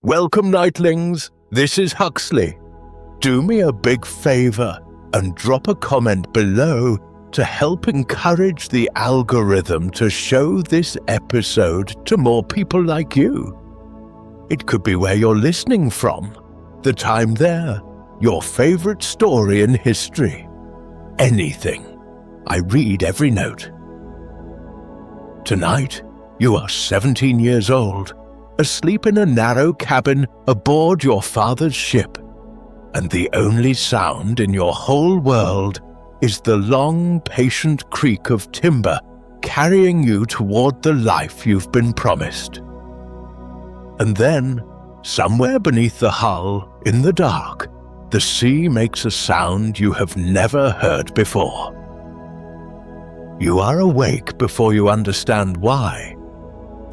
Welcome, Nightlings. This is Huxley. Do me a big favor and drop a comment below to help encourage the algorithm to show this episode to more people like you. It could be where you're listening from, the time there, your favorite story in history. Anything. I read every note. Tonight, you are 17 years old, asleep in a narrow cabin aboard your father's ship, and the only sound in your whole world is the long, patient creak of timber carrying you toward the life you've been promised. And then, somewhere beneath the hull, in the dark, the sea makes a sound you have never heard before. You are awake before you understand why.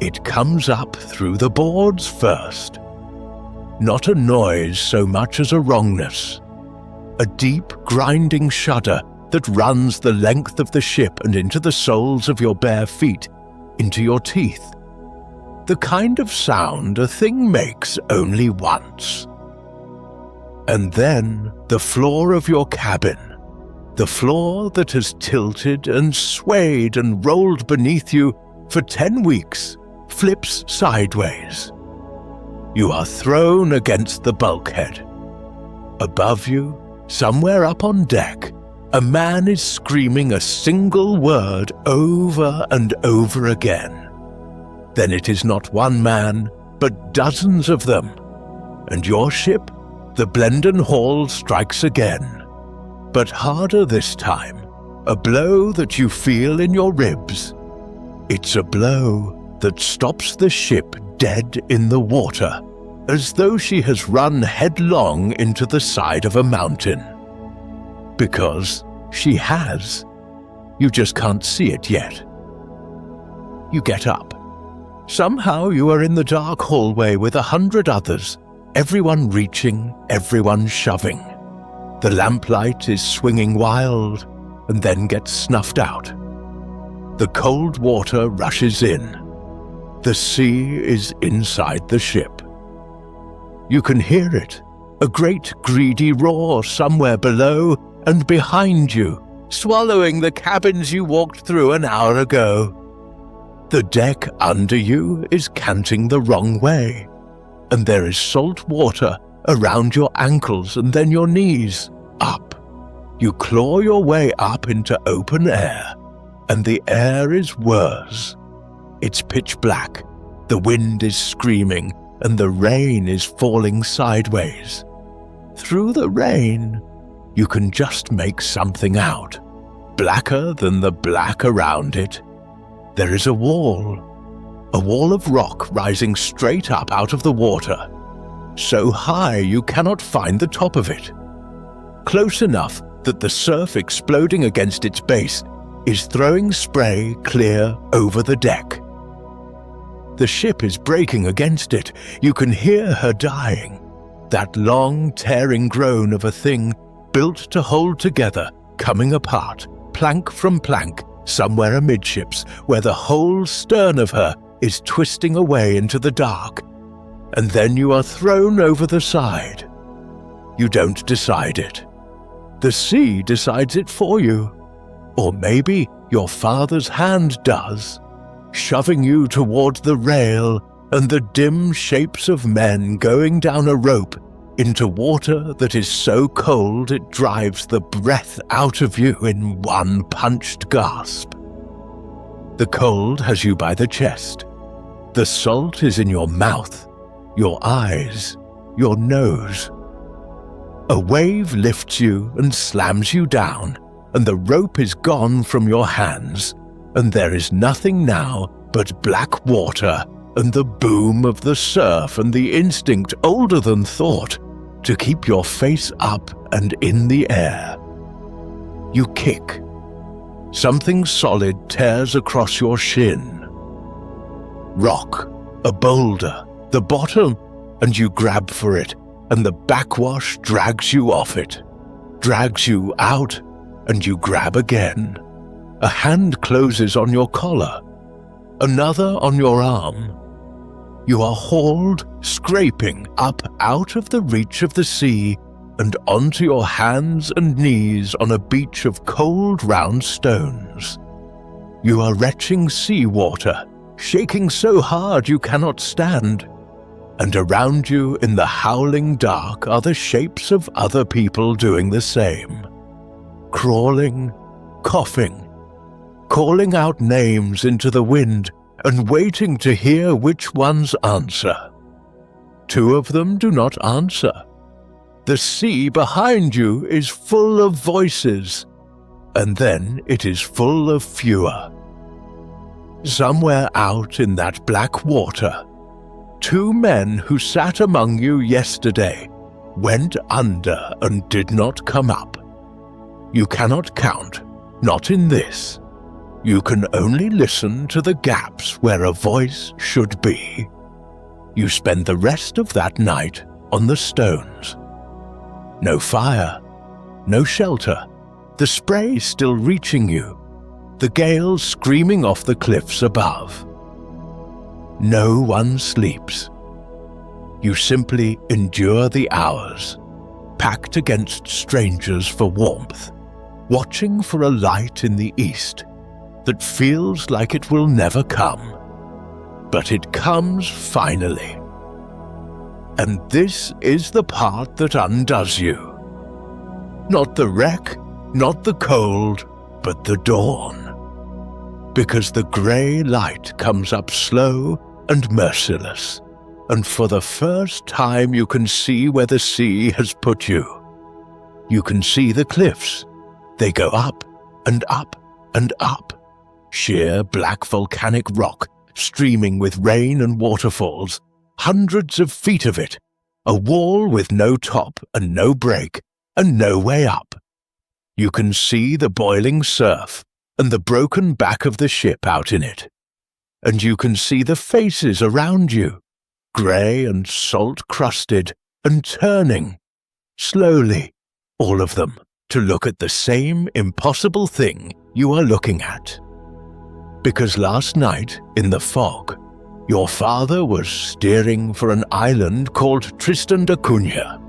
It comes up through the boards first. Not a noise so much as a wrongness. A deep, grinding shudder that runs the length of the ship and into the soles of your bare feet, into your teeth. The kind of sound a thing makes only once. And then the floor of your cabin, the floor that has tilted and swayed and rolled beneath you for 10 weeks, flips sideways. You are thrown against the bulkhead. Above you, somewhere up on deck, a man is screaming a single word over and over again. Then it is not one man, but dozens of them. And your ship, the Blendon Hall, strikes again. But harder this time, a blow that you feel in your ribs. It's a blow that stops the ship dead in the water, as though she has run headlong into the side of a mountain. Because she has. You just can't see it yet. You get up. Somehow you are in the dark hallway with 100 others, everyone reaching, everyone shoving. The lamplight is swinging wild, and then gets snuffed out. The cold water rushes in. The sea is inside the ship. You can hear it, a great greedy roar somewhere below and behind you, swallowing the cabins you walked through an hour ago. The deck under you is canting the wrong way, and there is salt water around your ankles and then your knees. Up. You claw your way up into open air, and the air is worse. It's pitch black, the wind is screaming, and the rain is falling sideways. Through the rain, you can just make something out, blacker than the black around it. There is a wall of rock rising straight up out of the water, so high you cannot find the top of it. Close enough that the surf exploding against its base is throwing spray clear over the deck. The ship is breaking against it. You can hear her dying. That long, tearing groan of a thing built to hold together, coming apart, plank from plank, somewhere amidships, where the whole stern of her is twisting away into the dark. And then you are thrown over the side. You don't decide it. The sea decides it for you. Or maybe your father's hand does, shoving you toward the rail and the dim shapes of men going down a rope into water that is so cold it drives the breath out of you in one punched gasp. The cold has you by the chest. The salt is in your mouth, your eyes, your nose. A wave lifts you and slams you down, and the rope is gone from your hands, and there is nothing now but black water and the boom of the surf and the instinct older than thought to keep your face up and in the air. You kick. Something solid tears across your shin. Rock, a boulder, the bottom, and you grab for it, and the backwash drags you off it, drags you out, and you grab again. A hand closes on your collar, another on your arm. you are hauled, scraping up out of the reach of the sea and onto your hands and knees on a beach of cold round stones. You are retching sea water, shaking so hard you cannot stand, and around you in the howling dark are the shapes of other people doing the same. Crawling, coughing, calling out names into the wind and waiting to hear which ones answer. Two of them do not answer. The sea behind you is full of voices, and then it is full of fewer. Somewhere out in that black water, two men who sat among you yesterday went under and did not come up. You cannot count, not in this. You can only listen to the gaps where a voice should be. You spend the rest of that night on the stones. No fire, no shelter, the spray still reaching you, the gale screaming off the cliffs above. No one sleeps. You simply endure the hours, packed against strangers for warmth, watching for a light in the east that feels like it will never come. But it comes finally. And this is the part that undoes you. Not the wreck, not the cold, but the dawn. Because the grey light comes up slow and merciless, and for the first time you can see where the sea has put you. You can see the cliffs. They go up and up and up. Sheer black volcanic rock, streaming with rain and waterfalls, hundreds of feet of it, a wall with no top and no break and no way up. You can see the boiling surf and the broken back of the ship out in it. And you can see the faces around you, grey and salt-crusted and turning, slowly, all of them, to look at the same impossible thing you are looking at. Because last night, in the fog, your father was steering for an island called Tristan da Cunha.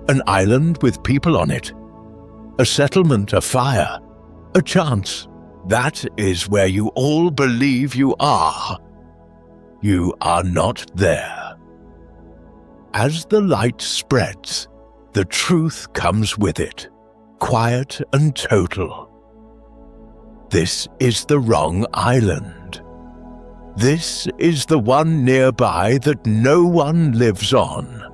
An island with people on it. A settlement afire. A chance. That is where you all believe you are. You are not there. As the light spreads, the truth comes with it, quiet and total. This is the wrong island. This is the one nearby that no one lives on.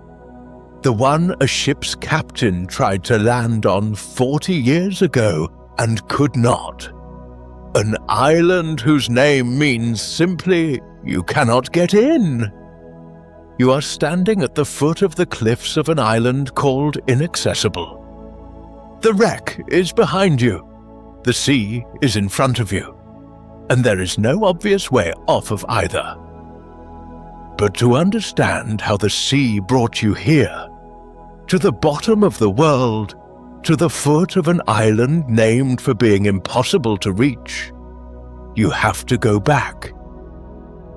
The one a ship's captain tried to land on 40 years ago and could not. An island whose name means simply, you cannot get in. You are standing at the foot of the cliffs of an island called Inaccessible. The wreck is behind you. The sea is in front of you. And there is no obvious way off of either. But to understand how the sea brought you here, to the bottom of the world, to the foot of an island named for being impossible to reach, you have to go back.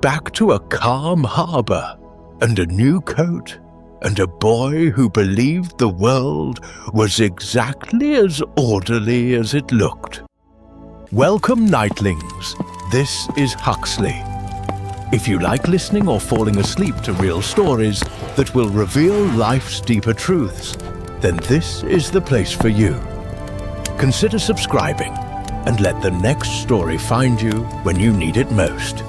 Back to a calm harbor, and a new coat, and a boy who believed the world was exactly as orderly as it looked. Welcome, Nightlings. This is Huxley. If you like listening or falling asleep to real stories that will reveal life's deeper truths, then this is the place for you. Consider subscribing and let the next story find you when you need it most.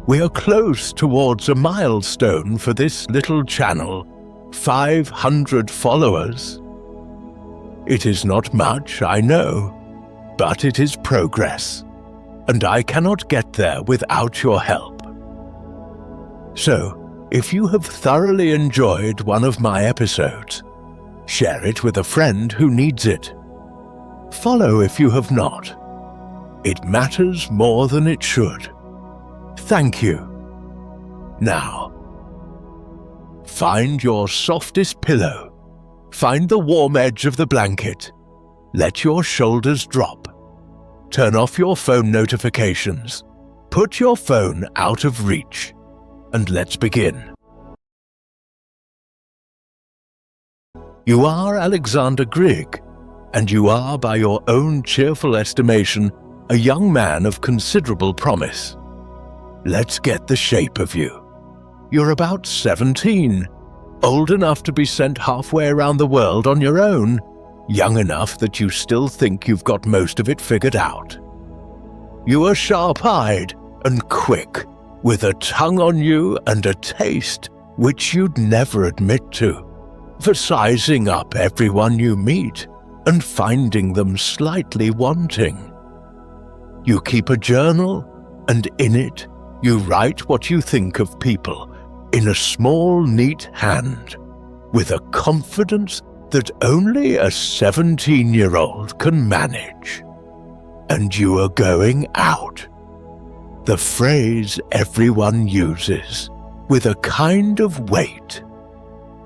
We are close towards a milestone for this little channel, 500 followers. It is not much, I know, but it is progress, and I cannot get there without your help. So, if you have thoroughly enjoyed one of my episodes, share it with a friend who needs it. Follow if you have not. It matters more than it should. Thank you. Now, find your softest pillow. Find the warm edge of the blanket. Let your shoulders drop. Turn off your phone notifications. Put your phone out of reach, and let's begin. You are Alexander Grigg, and you are, by your own cheerful estimation, a young man of considerable promise. Let's get the shape of you. You're about 17, old enough to be sent halfway around the world on your own, young enough that you still think you've got most of it figured out. You are sharp-eyed and quick, with a tongue on you and a taste which you'd never admit to, for sizing up everyone you meet and finding them slightly wanting. You keep a journal, and in it you write what you think of people in a small, neat hand, with a confidence that only a 17-year-old can manage. And you are going out. The phrase everyone uses, with a kind of weight.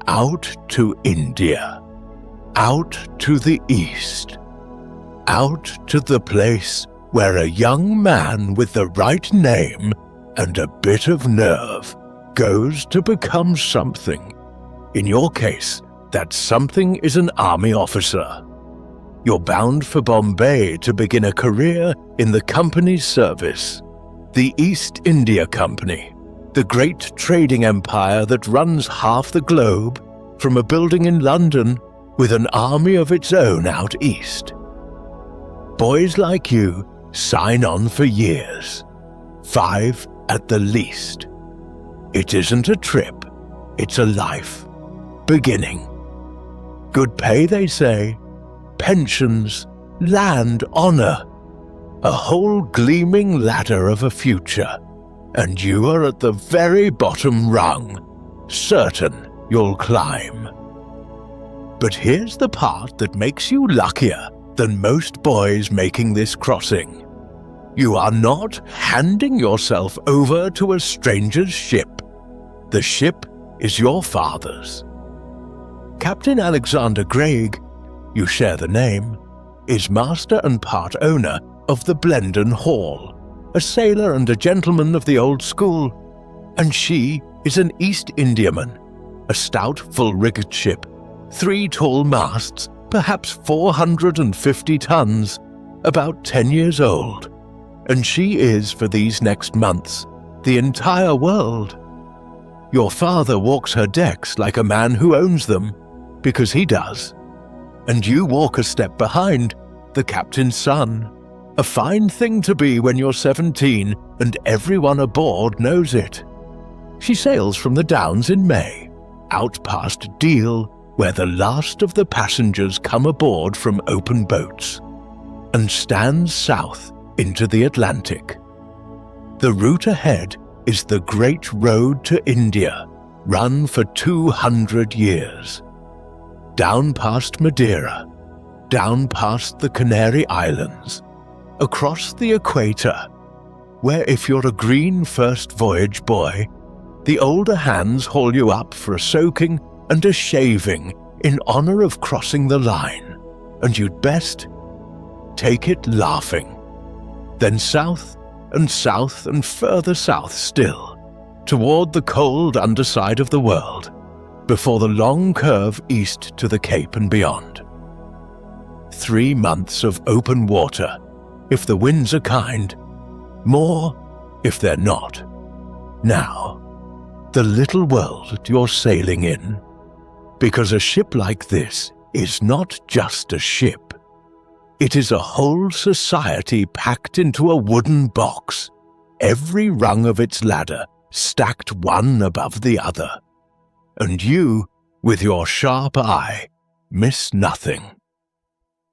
Out to India. Out to the East. Out to the place where a young man with the right name and a bit of nerve goes to become something. In your case, that something is an army officer. You're bound for Bombay to begin a career in the company's service. The East India Company, the great trading empire that runs half the globe from a building in London with an army of its own out east. Boys like you sign on for years, 5 at the least. It isn't a trip, it's a life, beginning. Good pay, they say, pensions, land, honor, a whole gleaming ladder of a future, and you are at the very bottom rung, certain you'll climb. But here's the part that makes you luckier than most boys making this crossing. You are not handing yourself over to a stranger's ship. The ship is your father's. Captain Alexander Grigg, you share the name, is master and part owner of the Blendon Hall, a sailor and a gentleman of the old school, and she is an East Indiaman, a stout full-rigged ship, 3 tall masts, perhaps 450 tons, about 10 years old, and she is, for these next months, the entire world. Your father walks her decks like a man who owns them, because he does, and you walk a step behind, the captain's son. A fine thing to be when you're 17 and everyone aboard knows it. She sails from the Downs in May, out past Deal, where the last of the passengers come aboard from open boats, and stands south into the Atlantic. The route ahead is the Great Road to India, run for 200 years. Down past Madeira, down past the Canary Islands, across the equator, where if you're a green first voyage boy, the older hands haul you up for a soaking and a shaving in honor of crossing the line, and you'd best take it laughing. Then south and further south still, toward the cold underside of the world, before the long curve east to the Cape and beyond. 3 months of open water, if the winds are kind, more if they're not. Now, the little world you're sailing in, because a ship like this is not just a ship. It is a whole society packed into a wooden box, every rung of its ladder stacked one above the other. And you, with your sharp eye, miss nothing.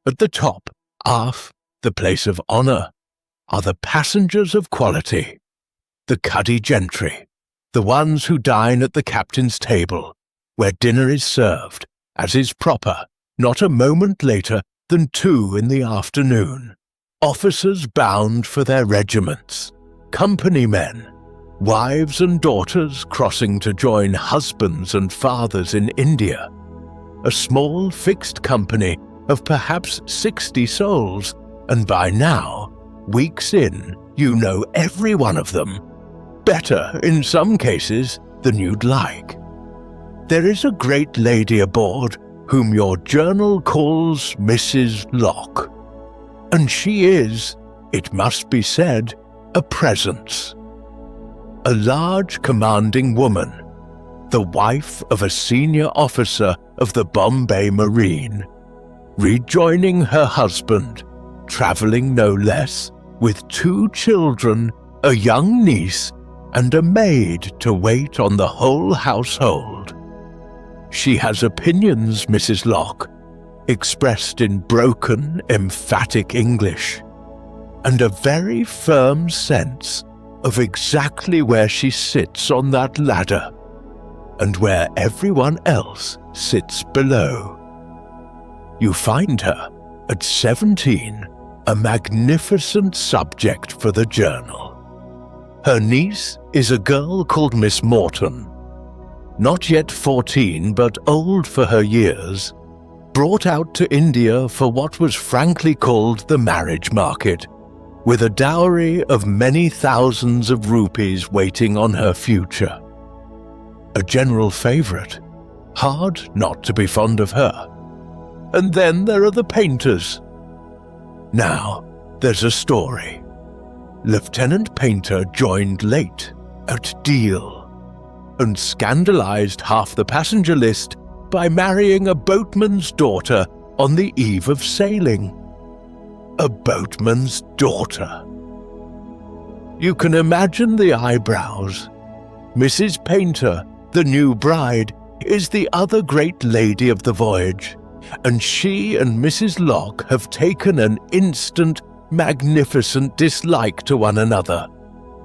At the top, aft, the place of honor, are the passengers of quality, the cuddy gentry, the ones who dine at the captain's table, where dinner is served, as is proper, not a moment later than 2 in the afternoon. Officers bound for their regiments, company men, wives and daughters crossing to join husbands and fathers in India. A small fixed company of perhaps 60 souls, and by now Weeks in, you know every one of them, better in some cases than you'd like. There is a great lady aboard whom your journal calls Mrs. Locke, and she is, it must be said, a presence. A large, commanding woman, the wife of a senior officer of the Bombay Marine, rejoining her husband, travelling no less, with 2 children, a young niece, and a maid to wait on the whole household. She has opinions, Mrs. Locke, expressed in broken, emphatic English, and a very firm sense of exactly where she sits on that ladder, and where everyone else sits below. You find her, at 17, a magnificent subject for the journal. Her niece is a girl called Miss Morton, not yet 14 but old for her years, brought out to India for what was frankly called the marriage market, with a dowry of many thousands of rupees waiting on her future. A general favourite, hard not to be fond of her. And then there are the painters. Now, there's a story. Lieutenant Painter joined late at Deal and scandalized half the passenger list by marrying a boatman's daughter on the eve of sailing. A boatman's daughter. You can imagine the eyebrows. Mrs. Painter, the new bride, is the other great lady of the voyage, and she and Mrs. Locke have taken an instant, magnificent dislike to one another.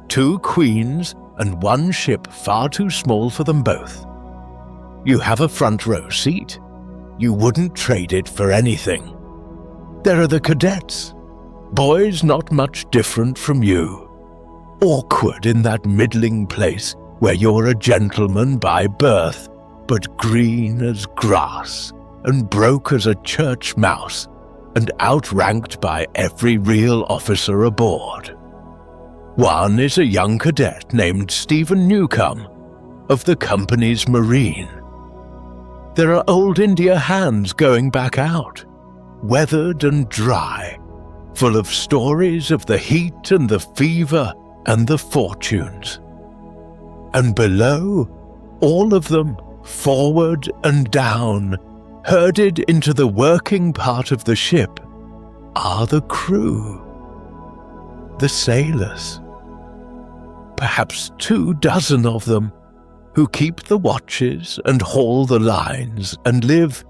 2 queens and 1 ship far too small for them both. You have a front row seat. You wouldn't trade it for anything. There are the cadets, boys not much different from you. Awkward in that middling place where you're a gentleman by birth, but green as grass, and broke as a church mouse, and outranked by every real officer aboard. One is a young cadet named Stephen Newcomb, of the company's Marine. There are old India hands going back out, weathered and dry, full of stories of the heat and the fever and the fortunes. And below, all of them, forward and down, herded into the working part of the ship, are the crew, the sailors. Perhaps 24 of them, who keep the watches and haul the lines and live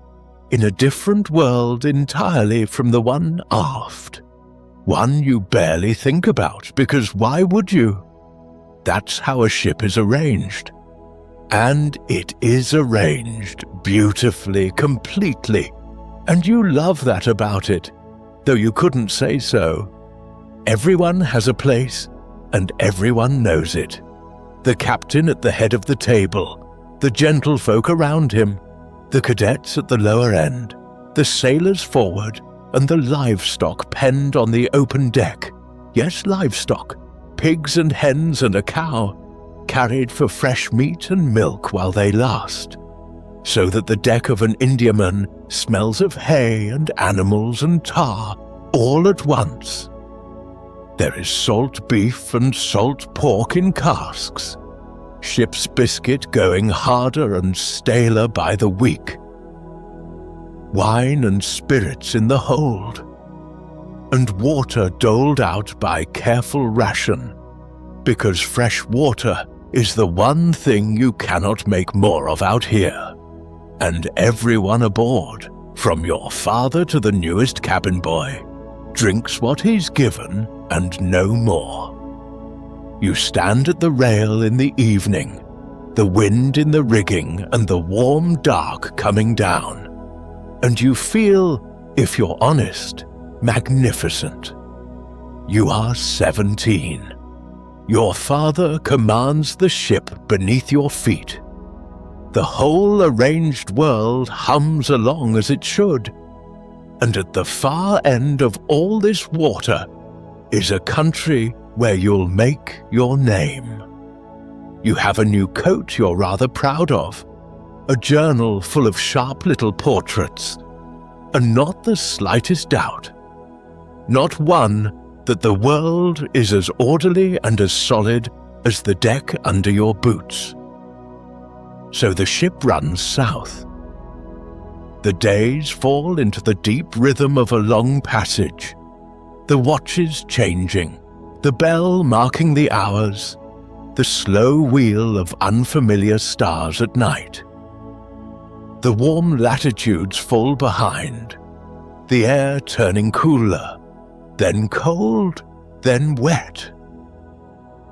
in a different world entirely from the one aft. One you barely think about, because why would you? That's how a ship is arranged. And it is arranged beautifully, completely, and you love that about it, though you couldn't say so. Everyone has a place, and everyone knows it. The captain at the head of the table, the gentlefolk around him, the cadets at the lower end, the sailors forward, and the livestock penned on the open deck. Yes, livestock, pigs and hens and a cow, carried for fresh meat and milk while they last, so that the deck of an Indiaman smells of hay and animals and tar all at once. There is salt beef and salt pork in casks, ship's biscuit going harder and staler by the week, wine and spirits in the hold, and water doled out by careful ration, because fresh water is the one thing you cannot make more of out here. And everyone aboard, from your father to the newest cabin boy, drinks what he's given and no more. You stand at the rail in the evening, the wind in the rigging and the warm dark coming down, and you feel, if you're honest, magnificent. You are 17. Your father commands the ship beneath your feet. The whole arranged world hums along as it should, and at the far end of all this water, is a country where you'll make your name. You have a new coat you're rather proud of, a journal full of sharp little portraits, and not the slightest doubt, not one, that the world is as orderly and as solid as the deck under your boots. So the ship runs south. The days fall into the deep rhythm of a long passage, the watches changing, the bell marking the hours, the slow wheel of unfamiliar stars at night. The warm latitudes fall behind, the air turning cooler, then cold, then wet.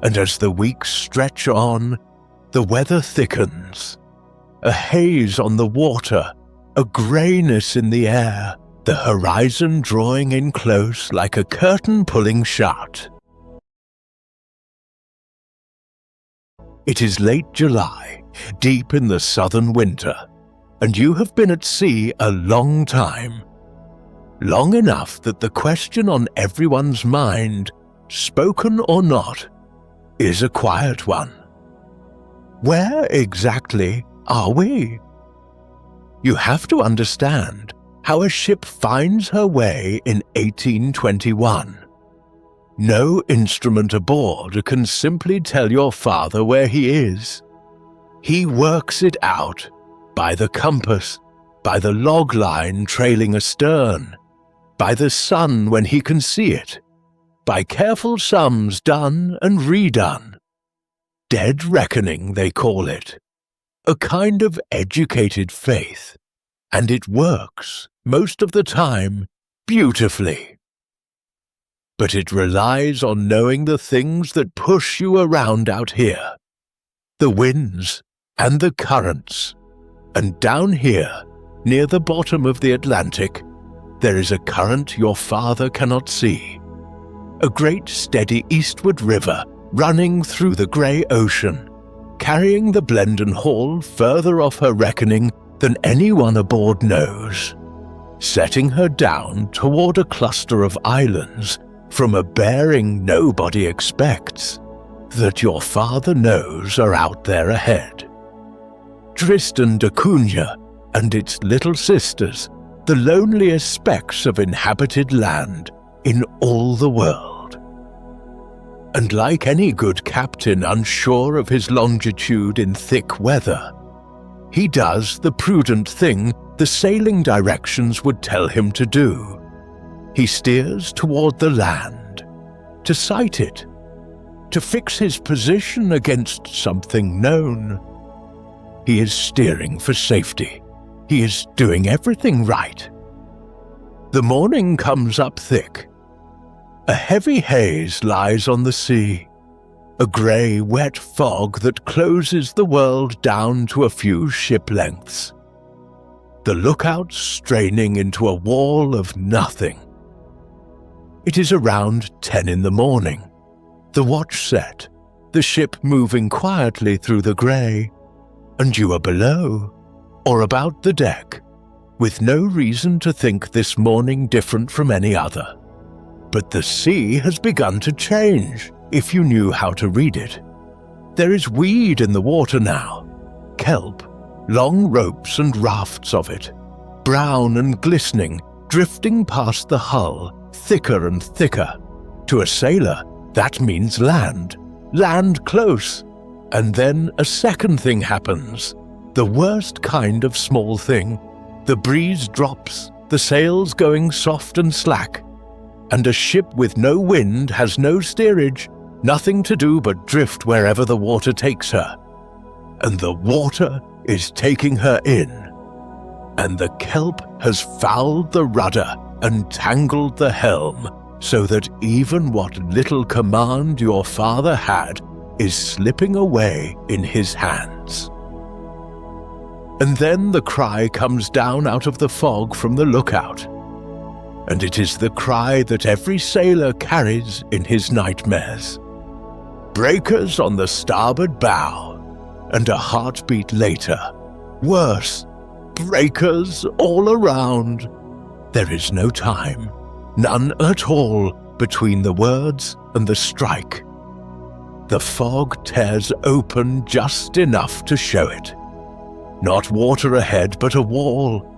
And as the weeks stretch on, the weather thickens. A haze on the water, a greyness in the air, the horizon drawing in close like a curtain pulling shut. It is late July, deep in the southern winter, and you have been at sea a long time. Long enough that the question on everyone's mind, spoken or not, is a quiet one. Where exactly are we? You have to understand how a ship finds her way in 1821. No instrument aboard can simply tell your father where he is. He works it out by the compass, by the log line trailing astern, by the sun when he can see it, by careful sums done and redone. Dead reckoning, they call it. A kind of educated faith. And it works, most of the time, beautifully. But it relies on knowing the things that push you around out here. The winds and the currents. And down here, near the bottom of the Atlantic, there is a current your father cannot see. A great steady eastward river running through the grey ocean, carrying the Blendon Hall further off her reckoning than anyone aboard knows, setting her down toward a cluster of islands from a bearing nobody expects, that your father knows are out there ahead. Tristan da Cunha and its little sisters, the loneliest specks of inhabited land in all the world. And like any good captain unsure of his longitude in thick weather, he does the prudent thing the sailing directions would tell him to do. He steers toward the land, to sight it, to fix his position against something known. He is steering for safety. He is doing everything right. The morning comes up thick. A heavy haze lies on the sea, a grey, wet fog that closes the world down to a few ship lengths. The lookout straining into a wall of nothing. It is around 10 in the morning. The watch set, the ship moving quietly through the grey, and you are below, or about the deck, with no reason to think this morning different from any other. But the sea has begun to change, if you knew how to read it. There is weed in the water now, kelp, long ropes and rafts of it, brown and glistening, drifting past the hull, thicker and thicker. To a sailor, that means land, land close. And then a second thing happens, the worst kind of small thing. The breeze drops, the sails going soft and slack, and a ship with no wind has no steerage, nothing to do but drift wherever the water takes her. And the water is taking her in, and the kelp has fouled the rudder and tangled the helm, so that even what little command your father had is slipping away in his hands. And then the cry comes down out of the fog from the lookout, and it is the cry that every sailor carries in his nightmares. Breakers on the starboard bow, and a heartbeat later, worse, breakers all around. There is no time, none at all, between the words and the strike. The fog tears open just enough to show it. Not water ahead, but a wall.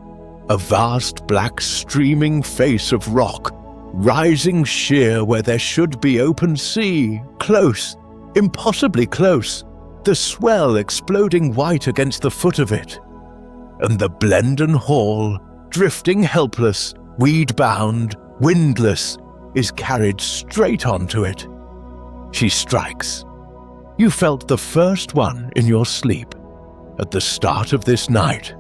A vast black streaming face of rock, rising sheer where there should be open sea, close, impossibly close, the swell exploding white against the foot of it. And the Blendon Hall, drifting helpless, weed-bound, windless, is carried straight onto it. She strikes. You felt the first one in your sleep, at the start of this night.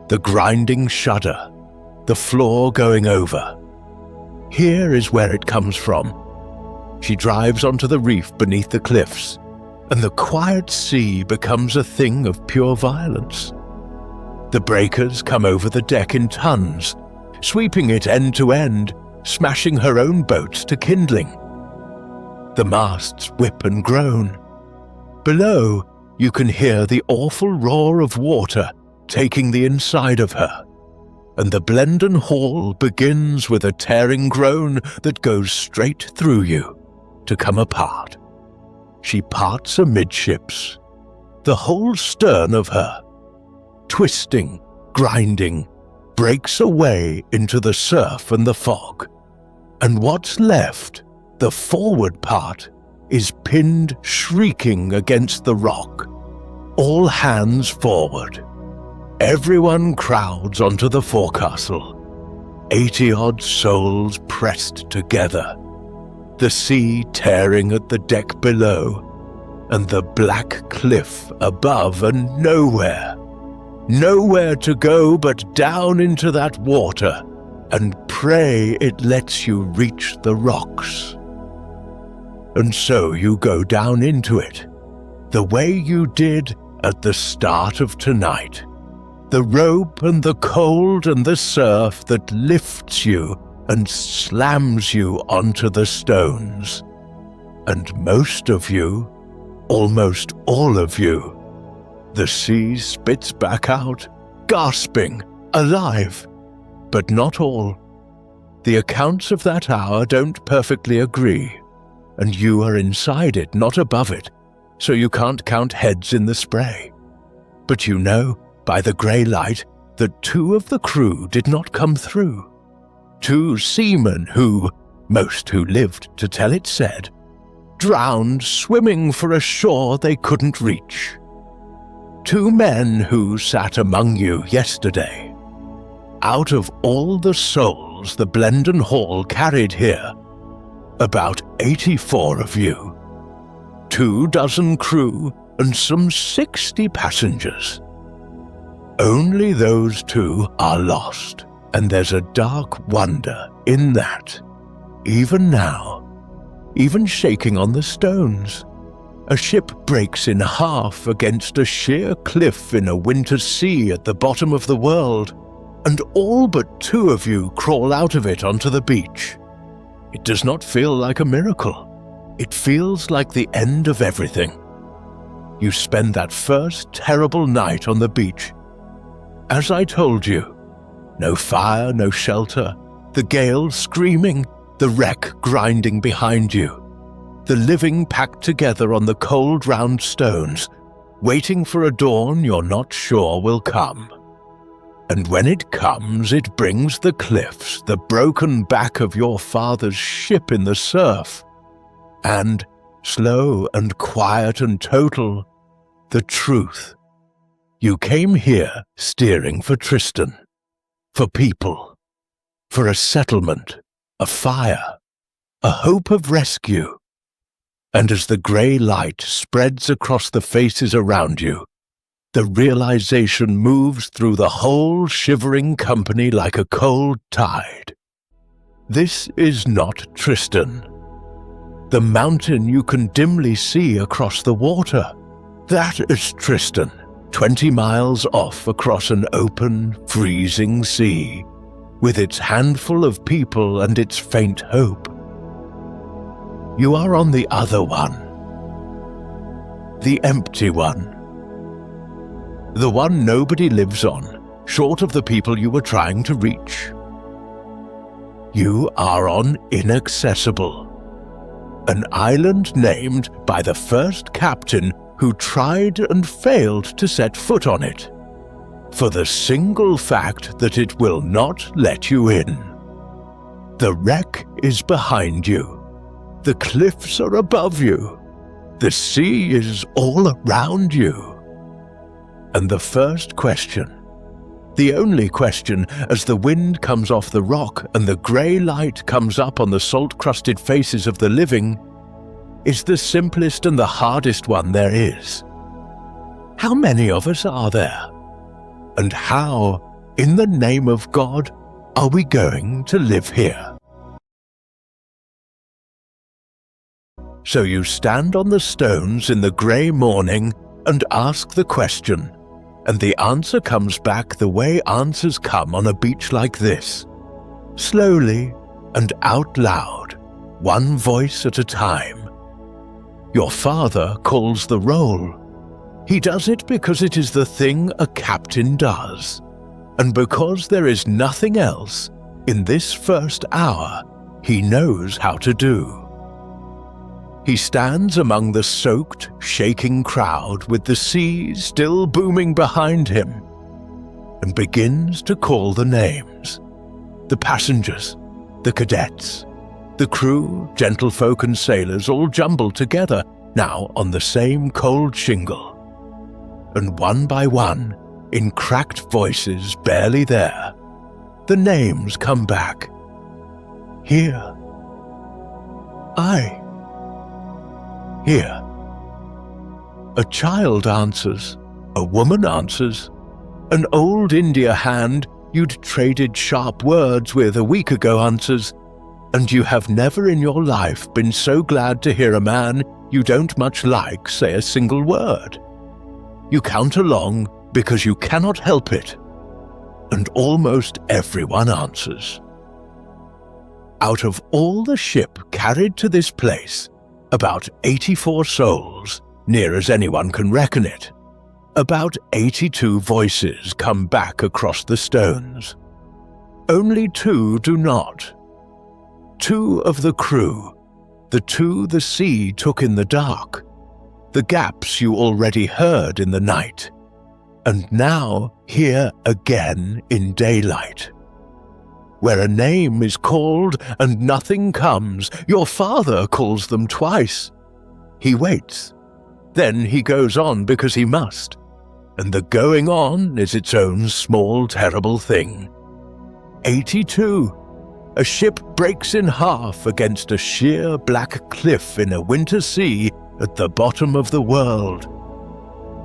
The grinding shudder, the floor going over. Here is where it comes from. She drives onto the reef beneath the cliffs, and the quiet sea becomes a thing of pure violence. The breakers come over the deck in tons, sweeping it end to end, smashing her own boats to kindling. The masts whip and groan. Below, you can hear the awful roar of water taking the inside of her, and the Blendon Hall begins with a tearing groan that goes straight through you, to come apart. She parts amidships, the whole stern of her, twisting, grinding, breaks away into the surf and the fog, and what's left, the forward part, is pinned shrieking against the rock. All hands forward. Everyone crowds onto the forecastle, 80-odd souls pressed together, the sea tearing at the deck below, and the black cliff above, and nowhere to go but down into that water, and pray it lets you reach the rocks. And so you go down into it, the way you did at the start of tonight. The rope and the cold and the surf that lifts you and slams you onto the stones. And most of you, almost all of you, the sea spits back out, gasping, alive. But not all. The accounts of that hour don't perfectly agree, and you are inside it, not above it, so you can't count heads in the spray. But you know, by the grey light, that 2 of the crew did not come through. 2 seamen who, most who lived to tell it said, drowned swimming for a shore they couldn't reach. 2 men who sat among you yesterday. Out of all the souls the Blendon Hall carried here, about 84 of you, 24 crew and some 60 passengers. Only those 2 are lost, and there's a dark wonder in that, even now, even shaking on the stones. A ship breaks in half against a sheer cliff in a winter sea at the bottom of the world, and all but 2 of you crawl out of it onto the beach. It does not feel like a miracle. It feels like the end of everything. You spend that first terrible night on the beach. As I told you, no fire, no shelter, the gale screaming, the wreck grinding behind you, the living packed together on the cold round stones, waiting for a dawn you're not sure will come. And when it comes, it brings the cliffs, the broken back of your father's ship in the surf, and, slow and quiet and total, the truth. You came here steering for Tristan, for people, for a settlement, a fire, a hope of rescue. And as the grey light spreads across the faces around you, the realization moves through the whole shivering company like a cold tide. This is not Tristan. The mountain you can dimly see across the water, that is Tristan. 20 miles off across an open, freezing sea, with its handful of people and its faint hope. You are on the other one. The empty one. The one nobody lives on, short of the people you were trying to reach. You are on Inaccessible, an island named by the first captain who tried and failed to set foot on it, for the single fact that it will not let you in. The wreck is behind you. The cliffs are above you. The sea is all around you. And the first question, the only question as the wind comes off the rock and the grey light comes up on the salt-crusted faces of the living, is the simplest and the hardest one there is. How many of us are there? And how, in the name of God, are we going to live here? So you stand on the stones in the grey morning and ask the question, and the answer comes back the way answers come on a beach like this, slowly and out loud, one voice at a time. Your father calls the roll. He does it because it is the thing a captain does, and because there is nothing else in this first hour he knows how to do. He stands among the soaked, shaking crowd with the sea still booming behind him and begins to call the names. The passengers, the cadets, the crew, gentlefolk and sailors all jumbled together now on the same cold shingle. And one by one, in cracked voices barely there, the names come back. Here. I. Here. A child answers, a woman answers, an old India hand you'd traded sharp words with a week ago answers, and you have never in your life been so glad to hear a man you don't much like say a single word. You count along because you cannot help it, and almost everyone answers. Out of all the ship carried to this place, about 84 souls, near as anyone can reckon it, about 82 voices come back across the stones. Only 2 do not. 2 of the crew, the 2 the sea took in the dark, the gaps you already heard in the night, and now here again in daylight. Where a name is called and nothing comes, your father calls them twice. He waits. Then he goes on because he must, and the going on is its own small, terrible thing. 82. A ship breaks in half against a sheer black cliff in a winter sea at the bottom of the world.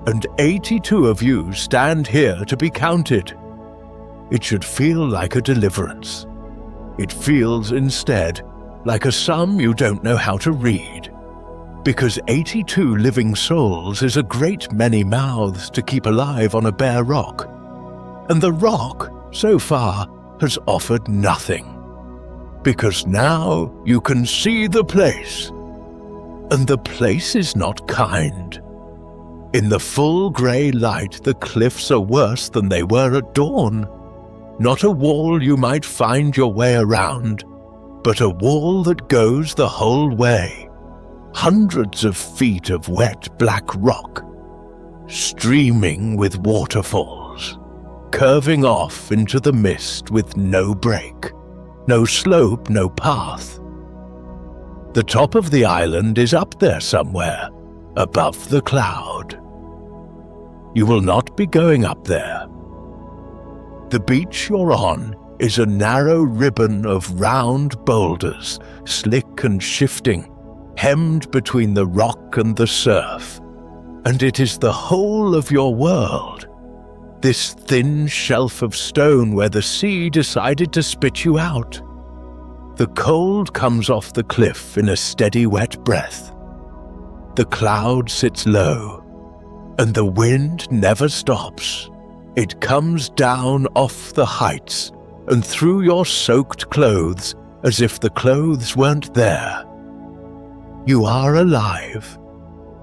And 82 of you stand here to be counted. It should feel like a deliverance. It feels instead like a sum you don't know how to read, because 82 living souls is a great many mouths to keep alive on a bare rock, and the rock, so far, has offered nothing, because now you can see the place, and the place is not kind. In the full grey light, the cliffs are worse than they were at dawn. Not a wall you might find your way around, but a wall that goes the whole way. Hundreds of feet of wet black rock, streaming with waterfalls, curving off into the mist with no break, no slope, no path. The top of the island is up there somewhere, above the cloud. You will not be going up there. The beach you're on is a narrow ribbon of round boulders, slick and shifting, hemmed between the rock and the surf, and it is the whole of your world. This thin shelf of stone where the sea decided to spit you out. The cold comes off the cliff in a steady wet breath. The cloud sits low, and the wind never stops. It comes down off the heights and through your soaked clothes as if the clothes weren't there. You are alive.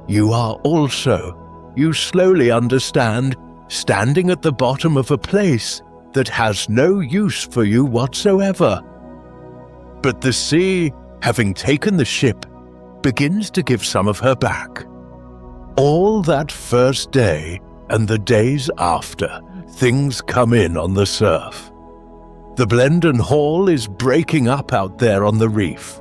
You are also, you slowly understand, standing at the bottom of a place that has no use for you whatsoever. But the sea, having taken the ship, begins to give some of her back. All that first day and the days after, things come in on the surf. The Blendon Hall is breaking up out there on the reef,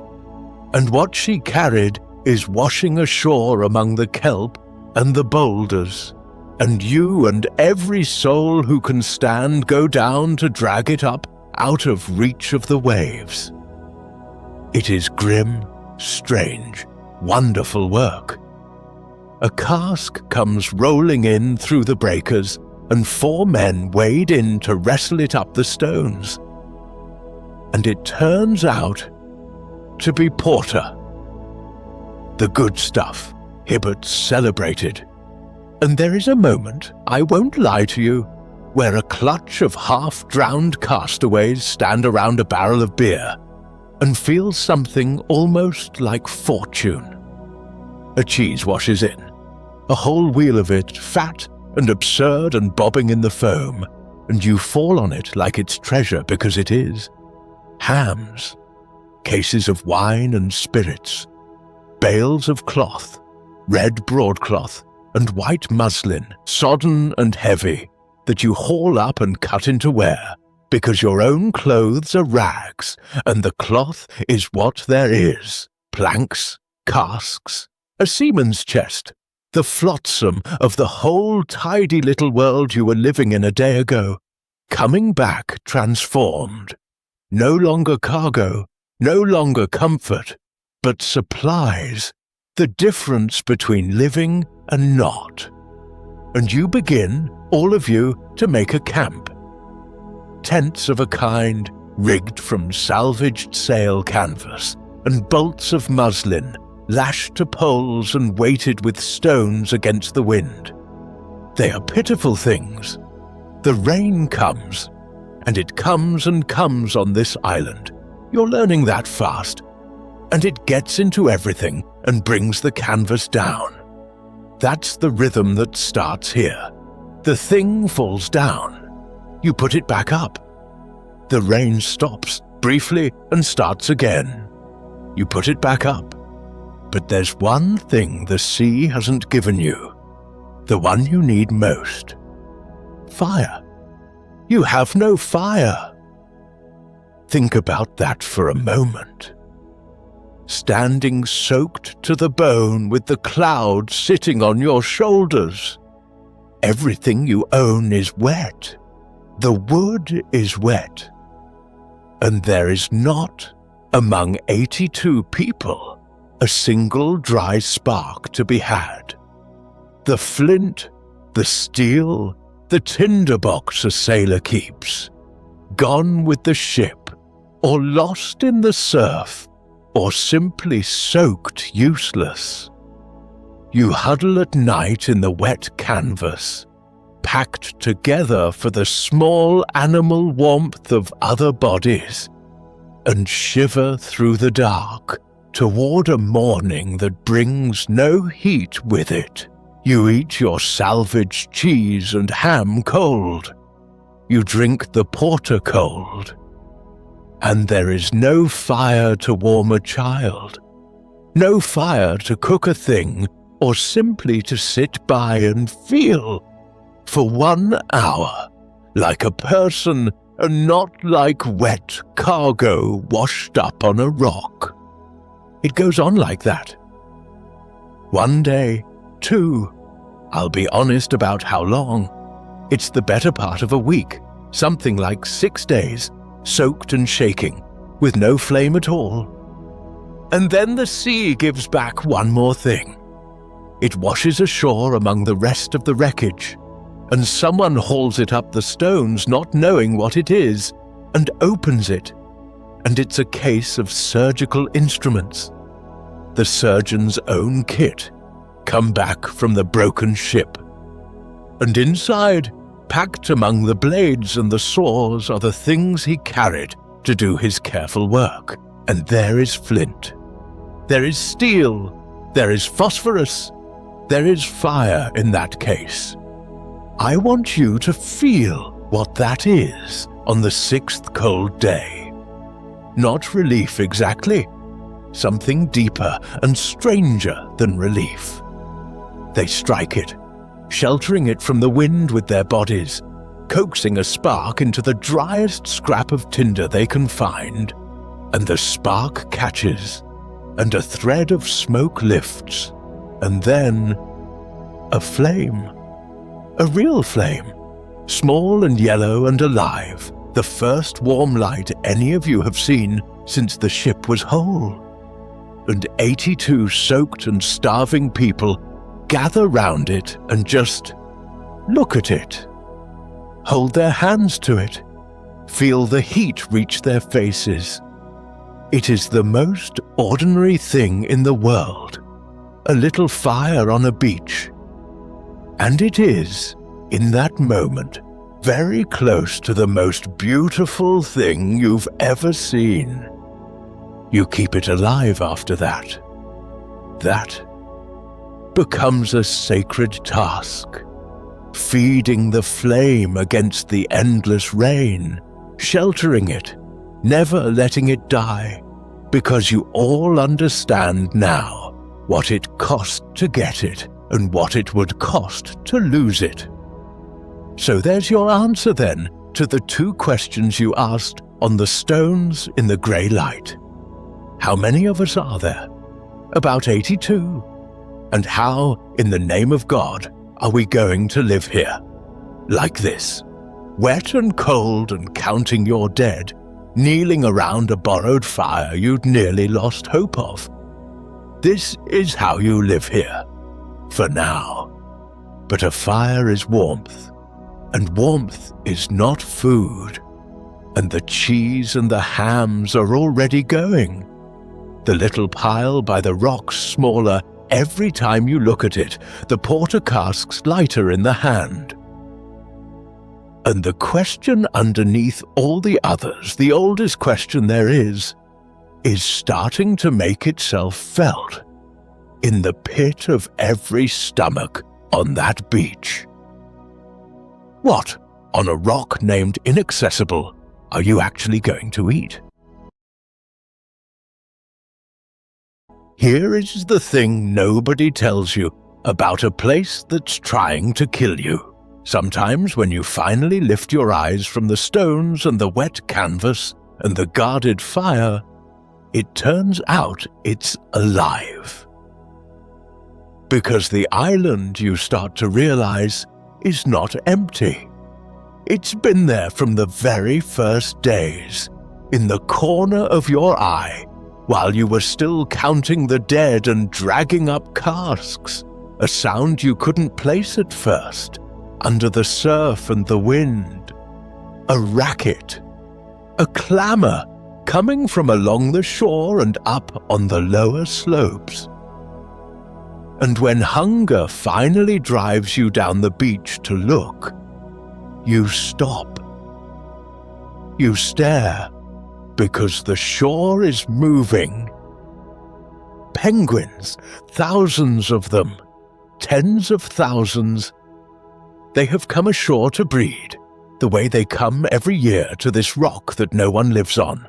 and what she carried is washing ashore among the kelp and the boulders, and you and every soul who can stand go down to drag it up out of reach of the waves. It is grim, strange, wonderful work. A cask comes rolling in through the breakers, and 4 men wade in to wrestle it up the stones. And it turns out to be porter. The good stuff, Hibbert's celebrated. And there is a moment, I won't lie to you, where a clutch of half-drowned castaways stand around a barrel of beer and feel something almost like fortune. A cheese washes in, a whole wheel of it, fat and absurd and bobbing in the foam, and you fall on it like it's treasure because it is. Hams, cases of wine and spirits, bales of cloth, red broadcloth and white muslin, sodden and heavy, that you haul up and cut into wear, because your own clothes are rags, and the cloth is what there is, planks, casks, a seaman's chest, the flotsam of the whole tidy little world you were living in a day ago, coming back transformed. No longer cargo, no longer comfort, but supplies, the difference between living and not. And you begin, all of you, to make a camp. Tents of a kind, rigged from salvaged sail canvas, and bolts of muslin, lashed to poles and weighted with stones against the wind. They are pitiful things. The rain comes, and it comes and comes on this island. You're learning that fast. And it gets into everything and brings the canvas down. That's the rhythm that starts here. The thing falls down. You put it back up. The rain stops briefly and starts again. You put it back up. But there's one thing the sea hasn't given you. The one you need most. Fire. You have no fire. Think about that for a moment. Standing soaked to the bone with the clouds sitting on your shoulders. Everything you own is wet. The wood is wet. And there is not, among 82 people, a single dry spark to be had. The flint, the steel, the tinderbox a sailor keeps, gone with the ship, or lost in the surf, or simply soaked useless. You huddle at night in the wet canvas, packed together for the small animal warmth of other bodies, and shiver through the dark toward a morning that brings no heat with it. You eat your salvaged cheese and ham cold. You drink the porter cold. And there is no fire to warm a child, no fire to cook a thing, or simply to sit by and feel, for 1 hour, like a person and not like wet cargo washed up on a rock. It goes on like that. 1 day, 2, I'll be honest about how long. It's the better part of a week, something like 6 days, soaked and shaking, with no flame at all. And then the sea gives back one more thing. It washes ashore among the rest of the wreckage, and someone hauls it up the stones not knowing what it is, and opens it, and it's a case of surgical instruments. The surgeon's own kit, come back from the broken ship. And inside, packed among the blades and the saws, are the things he carried to do his careful work. And there is flint. There is steel. There is phosphorus. There is fire in that case. I want you to feel what that is on the 6th cold day. Not relief exactly. Something deeper and stranger than relief. They strike it, sheltering it from the wind with their bodies, coaxing a spark into the driest scrap of tinder they can find, and the spark catches, and a thread of smoke lifts, and then a flame. A real flame, small and yellow and alive, the first warm light any of you have seen since the ship was whole. And 82 soaked and starving people gather round it and just look at it, hold their hands to it, feel the heat reach their faces. It is the most ordinary thing in the world, a little fire on a beach. And it is, in that moment, very close to the most beautiful thing you've ever seen. You keep it alive after that. That becomes a sacred task, feeding the flame against the endless rain, sheltering it, never letting it die, because you all understand now what it cost to get it and what it would cost to lose it. So there's your answer then to the 2 questions you asked on the stones in the grey light. How many of us are there? About 82. And how, in the name of God, are we going to live here? Like this, wet and cold and counting your dead, kneeling around a borrowed fire you'd nearly lost hope of. This is how you live here, for now. But a fire is warmth, and warmth is not food. And the cheese and the hams are already going. The little pile by the rocks smaller every time you look at it, the porter casks lighter in the hand. And the question underneath all the others, the oldest question there is starting to make itself felt in the pit of every stomach on that beach. What, on a rock named Inaccessible, are you actually going to eat? Here is the thing nobody tells you about a place that's trying to kill you. Sometimes when you finally lift your eyes from the stones and the wet canvas and the guarded fire, it turns out it's alive. Because the island, you start to realize, is not empty. It's been there from the very first days, in the corner of your eye, while you were still counting the dead and dragging up casks, a sound you couldn't place at first, under the surf and the wind. A racket, a clamour coming from along the shore and up on the lower slopes. And when hunger finally drives you down the beach to look, you stop. You stare, because the shore is moving. Penguins, thousands of them, tens of thousands. They have come ashore to breed, the way they come every year to this rock that no one lives on,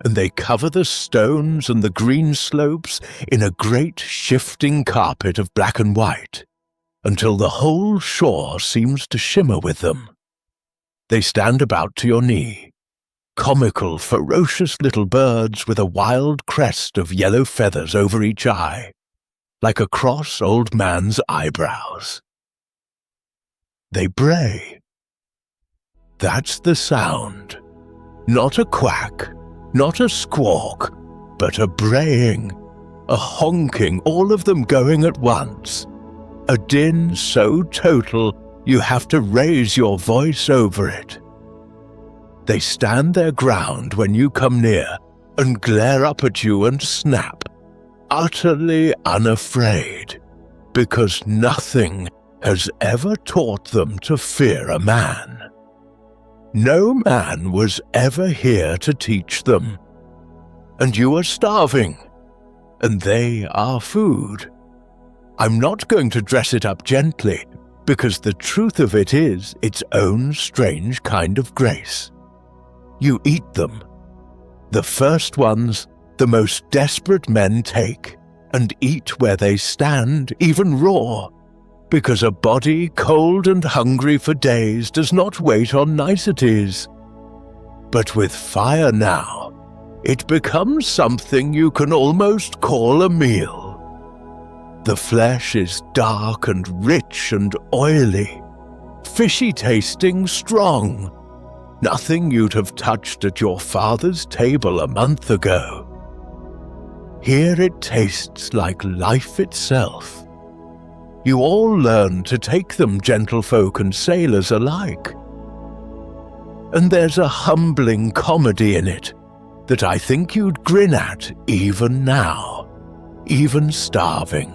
and they cover the stones and the green slopes in a great shifting carpet of black and white, until the whole shore seems to shimmer with them. They stand about to your knee, comical, ferocious little birds with a wild crest of yellow feathers over each eye, like a cross old man's eyebrows. They bray. That's the sound. Not a quack, not a squawk, but a braying, a honking, all of them going at once. A din so total you have to raise your voice over it. They stand their ground when you come near and glare up at you and snap, utterly unafraid, because nothing has ever taught them to fear a man. No man was ever here to teach them. And you are starving, and they are food. I'm not going to dress it up gently, because the truth of it is its own strange kind of grace. You eat them. The first ones the most desperate men take and eat where they stand, even raw, because a body cold and hungry for days does not wait on niceties. But with fire now, it becomes something you can almost call a meal. The flesh is dark and rich and oily, fishy tasting, strong, nothing you'd have touched at your father's table a month ago. Here it tastes like life itself. You all learn to take them, gentlefolk and sailors alike. And there's a humbling comedy in it that I think you'd grin at even now, even starving.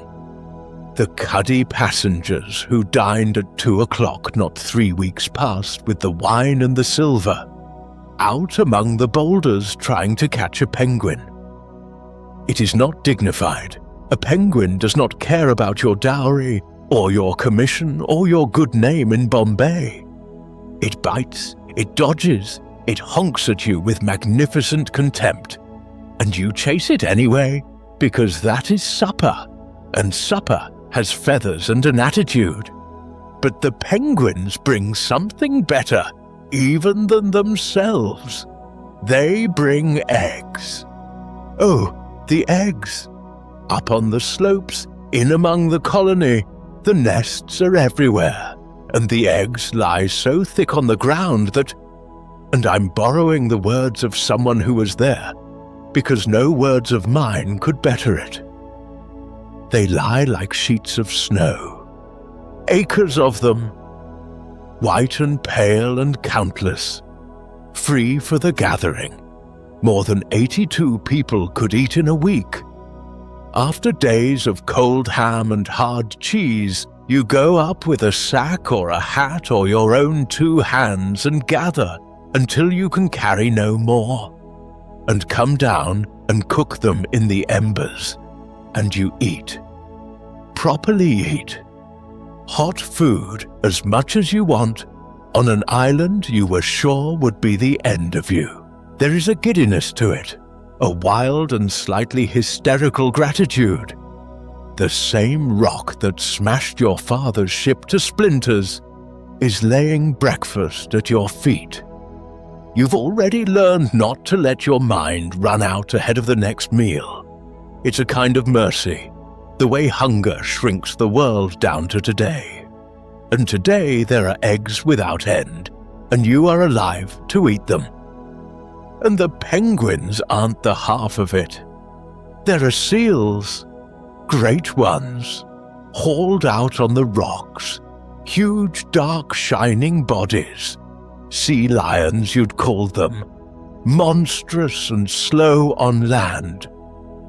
The cuddy passengers who dined at 2 o'clock not 3 weeks past with the wine and the silver, out among the boulders trying to catch a penguin. It is not dignified. A penguin does not care about your dowry, or your commission, or your good name in Bombay. It bites, it dodges, it honks at you with magnificent contempt, and you chase it anyway, because that is supper, and supper has feathers and an attitude. But the penguins bring something better, even than themselves. They bring eggs. Oh, the eggs. Up on the slopes, in among the colony, the nests are everywhere, and the eggs lie so thick on the ground that, and I'm borrowing the words of someone who was there, because no words of mine could better it. They lie like sheets of snow, acres of them, white and pale and countless, free for the gathering. More than 82 people could eat in a week. After days of cold ham and hard cheese, you go up with a sack or a hat or your own 2 hands and gather until you can carry no more, and come down and cook them in the embers, and you eat. Properly eat. Hot food as much as you want on an island you were sure would be the end of you. There is a giddiness to it, a wild and slightly hysterical gratitude. The same rock that smashed your father's ship to splinters is laying breakfast at your feet. You've already learned not to let your mind run out ahead of the next meal. It's a kind of mercy, the way hunger shrinks the world down to today. And today there are eggs without end, and you are alive to eat them. And the penguins aren't the half of it. There are seals, great ones, hauled out on the rocks, huge dark shining bodies, sea lions you'd call them, monstrous and slow on land.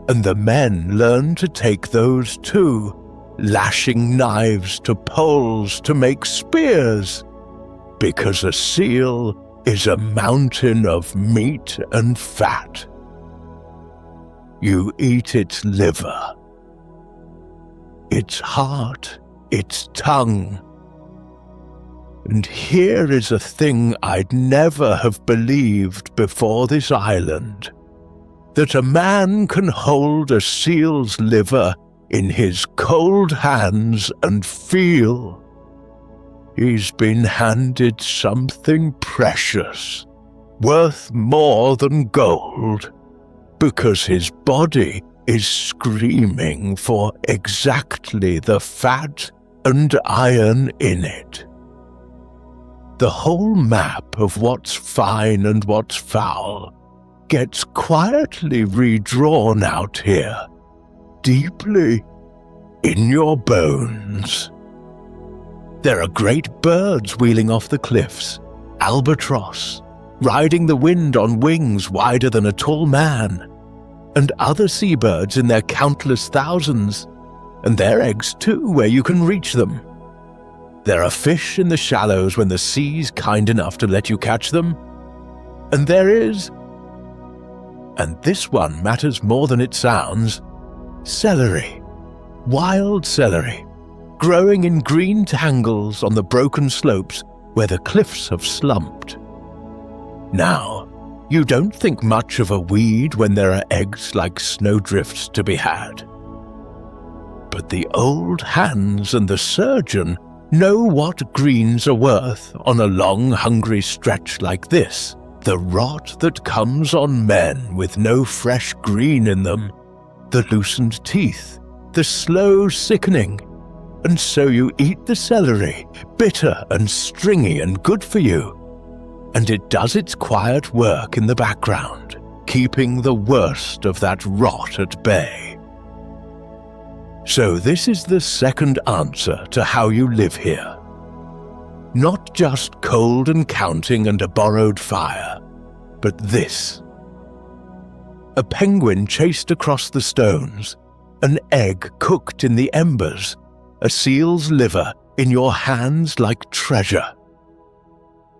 And the men learn to take those too, lashing knives to poles to make spears, because a seal is a mountain of meat and fat. You eat its liver, its heart, its tongue. And here is a thing I'd never have believed before this island, that a man can hold a seal's liver in his cold hands and feel he's been handed something precious, worth more than gold, because his body is screaming for exactly the fat and iron in it. The whole map of what's fine and what's foul gets quietly redrawn out here, deeply in your bones. There are great birds wheeling off the cliffs, albatross, riding the wind on wings wider than a tall man, and other seabirds in their countless thousands, and their eggs too where you can reach them. There are fish in the shallows when the sea's kind enough to let you catch them, and there is, and this one matters more than it sounds, celery, wild celery, growing in green tangles on the broken slopes where the cliffs have slumped. Now, You don't think much of a weed when there are eggs like snowdrifts to be had. But the old hands and the surgeon know what greens are worth on a long, hungry stretch like this. The rot that comes on men with no fresh green in them, the loosened teeth, the slow sickening. And so you eat the celery, bitter and stringy and good for you. And it does its quiet work in the background, keeping the worst of that rot at bay. So this is the second answer to how you live here. Not just cold and counting and a borrowed fire, but this. A penguin chased across the stones, an egg cooked in the embers, a seal's liver in your hands like treasure.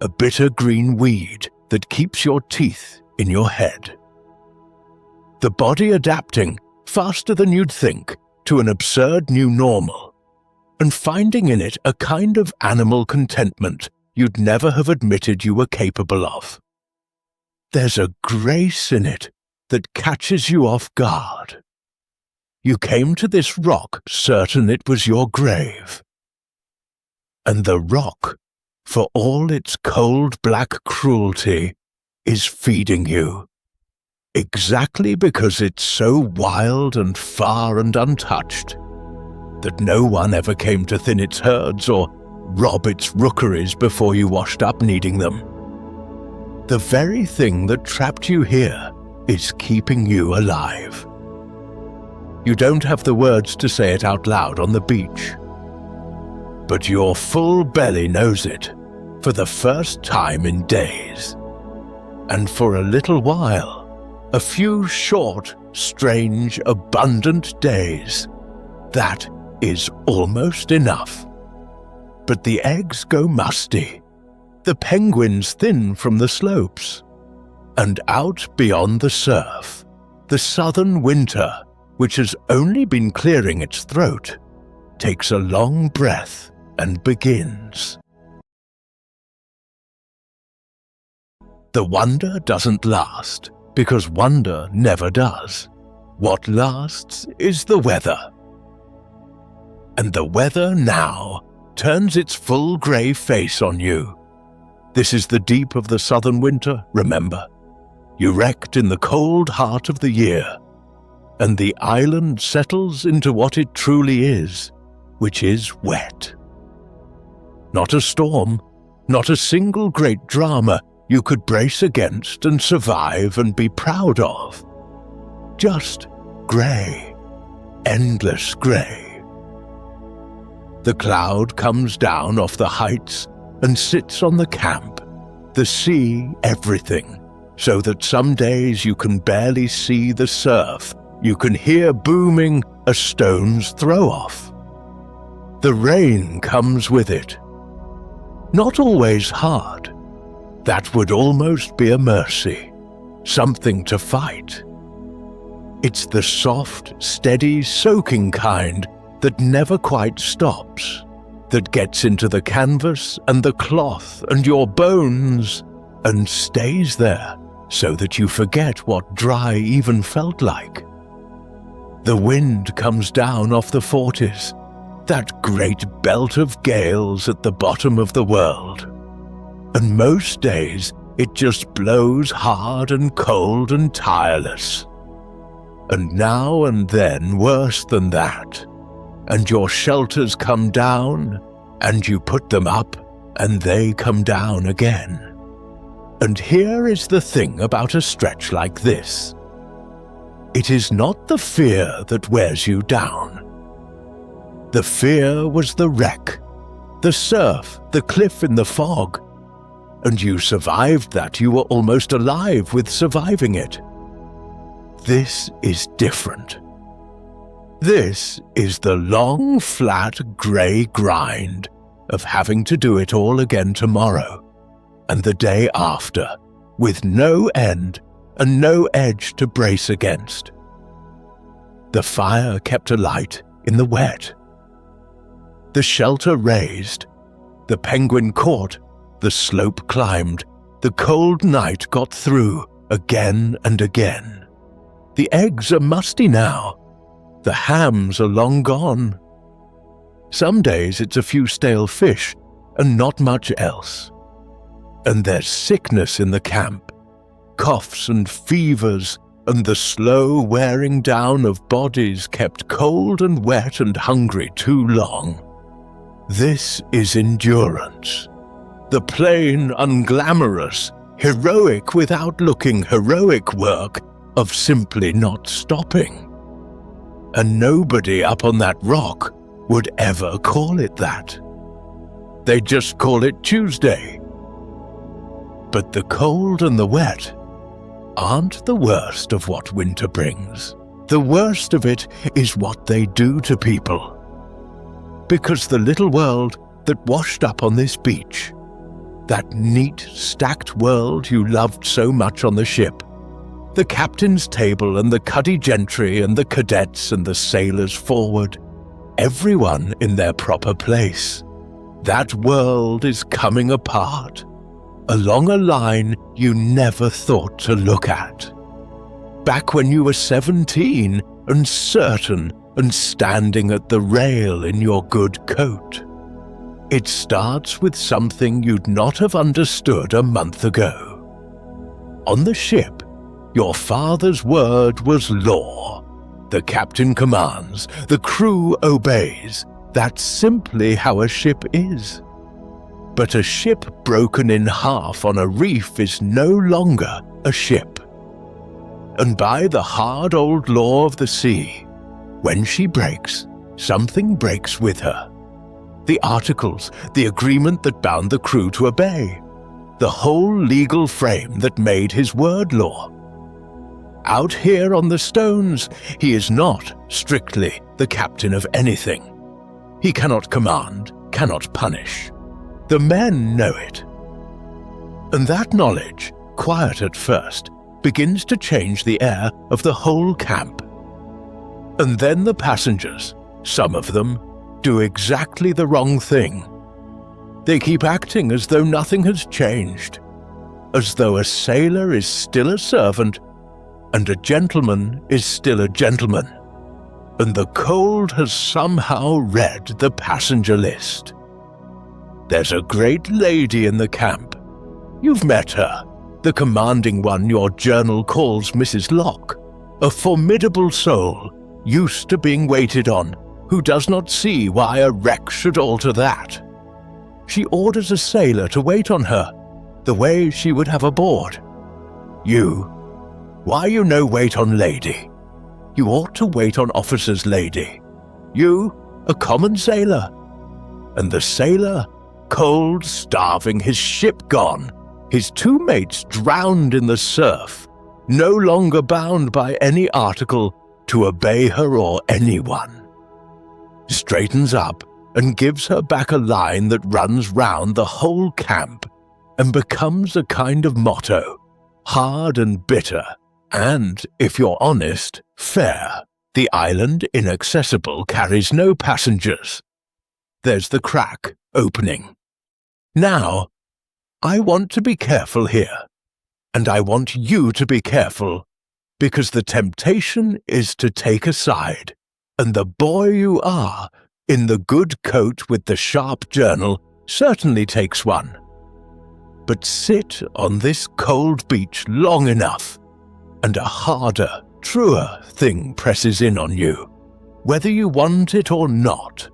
A bitter green weed that keeps your teeth in your head. The body adapting faster than you'd think to an absurd new normal, and finding in it a kind of animal contentment you'd never have admitted you were capable of. There's a grace in it that catches you off guard. You came to this rock certain it was your grave. And the rock, for all its cold black cruelty, is feeding you. Exactly because it's so wild and far and untouched that no one ever came to thin its herds or rob its rookeries before you washed up needing them. The very thing that trapped you here is keeping you alive. You don't have the words to say it out loud on the beach, but your full belly knows it for the first time in days. And for a little while, a few short, strange, abundant days, that is almost enough. But the eggs go musty, the penguins thin from the slopes, and out beyond the surf, the southern winter, which has only been clearing its throat, takes a long breath and begins. The wonder doesn't last, because wonder never does. What lasts is the weather. And the weather now turns its full grey face on you. This is the deep of the southern winter, remember. You wrecked in the cold heart of the year, and the island settles into what it truly is, which is wet. Not a storm, not a single great drama you could brace against and survive and be proud of. Just grey, endless grey. The cloud comes down off the heights and sits on the camp, the sea everything, so that some days you can barely see the surf, you can hear booming a stone's throw off. The rain comes with it. Not always hard. That would almost be a mercy, something to fight. It's the soft, steady, soaking kind that never quite stops, that gets into the canvas and the cloth and your bones and stays there so that you forget what dry even felt like. The wind comes down off the forties, that great belt of gales at the bottom of the world. And most days it just blows hard and cold and tireless. And now and then worse than that. And your shelters come down, and you put them up, and they come down again. And here is the thing about a stretch like this. It is not the fear that wears you down. The fear was the wreck, the surf, the cliff in the fog. And you survived that. You were almost alive with surviving it. This is different. This is the long, flat, grey grind of having to do it all again tomorrow, and the day after, with no end and no edge to brace against. The fire kept alight in the wet. The shelter raised, the penguin caught, the slope climbed, the cold night got through, again and again. The eggs are musty now. The hams are long gone. Some days it's a few stale fish and not much else. And there's sickness in the camp, coughs and fevers, and the slow wearing down of bodies kept cold and wet and hungry too long. This is endurance. The plain, unglamorous, heroic without looking heroic work of simply not stopping. And nobody up on that rock would ever call it that. They'd just call it Tuesday. But the cold and the wet aren't the worst of what winter brings. The worst of it is what they do to people. Because the little world that washed up on this beach, that neat, stacked world you loved so much on the ship, the captain's table and the cuddy gentry and the cadets and the sailors forward, everyone in their proper place, that world is coming apart, along a line you never thought to look at. Back when you were 17 and certain and standing at the rail in your good coat. It starts with something you'd not have understood a month ago. On the ship, your father's word was law. The captain commands, the crew obeys. That's simply how a ship is. But a ship broken in half on a reef is no longer a ship. And by the hard old law of the sea, when she breaks, something breaks with her. The articles, the agreement that bound the crew to obey, the whole legal frame that made his word law. Out here on the stones, he is not strictly the captain of anything. He cannot command, cannot punish. The men know it. And that knowledge, quiet at first, begins to change the air of the whole camp. And then the passengers, some of them, do exactly the wrong thing. They keep acting as though nothing has changed, as though a sailor is still a servant and a gentleman is still a gentleman, and the cold has somehow read the passenger list. There's a great lady in the camp. You've met her, the commanding one your journal calls Mrs. Locke, a formidable soul, used to being waited on, who does not see why a wreck should alter that. She orders a sailor to wait on her, the way she would have aboard. You, why you no wait on lady? You ought to wait on officer's lady. You, a common sailor. And the sailor, cold, starving, his ship gone, his two mates drowned in the surf, no longer bound by any article to obey her or anyone, straightens up and gives her back a line that runs round the whole camp and becomes a kind of motto, hard and bitter, and, if you're honest, fair. The island Inaccessible carries no passengers. There's the crack opening. Now, I want to be careful here, and I want you to be careful, because the temptation is to take a side, and the boy you are, in the good coat with the sharp journal, certainly takes one. But sit on this cold beach long enough, and a harder, truer thing presses in on you, whether you want it or not.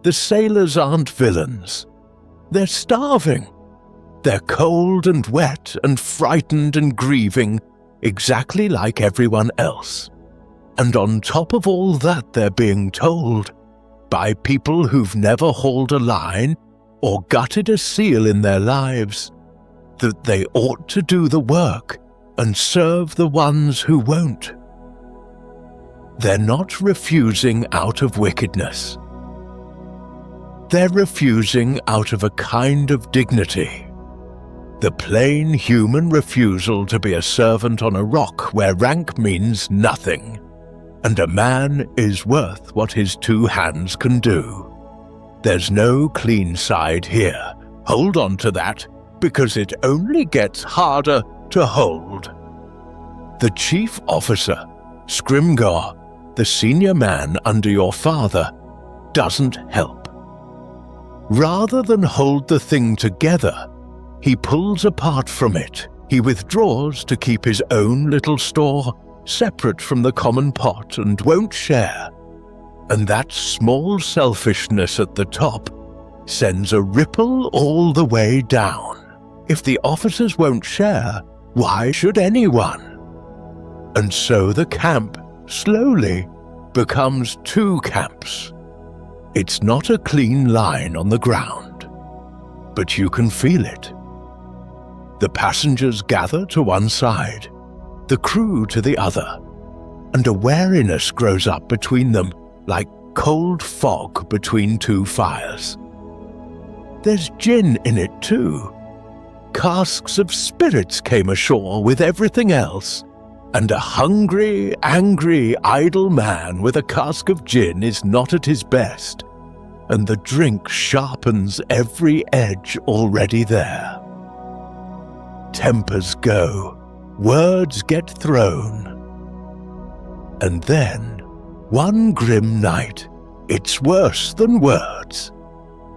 The sailors aren't villains. They're starving. They're cold and wet and frightened and grieving, exactly like everyone else. And on top of all that, they're being told, by people who've never hauled a line or gutted a seal in their lives, that they ought to do the work and serve the ones who won't. They're not refusing out of wickedness. They're refusing out of a kind of dignity. The plain human refusal to be a servant on a rock where rank means nothing, and a man is worth what his two hands can do. There's no clean side here. Hold on to that, because it only gets harder to hold. The chief officer, Scrimgar, the senior man under your father, doesn't help. Rather than hold the thing together, he pulls apart from it. He withdraws to keep his own little store separate from the common pot and won't share. And that small selfishness at the top sends a ripple all the way down. If the officers won't share, why should anyone? And so the camp slowly becomes two camps. It's not a clean line on the ground, but you can feel it. The passengers gather to one side, the crew to the other, and a wariness grows up between them like cold fog between two fires. There's gin in it too. Casks of spirits came ashore with everything else, and a hungry, angry, idle man with a cask of gin is not at his best, and the drink sharpens every edge already there. Tempers go, words get thrown. And then, one grim night, it's worse than words.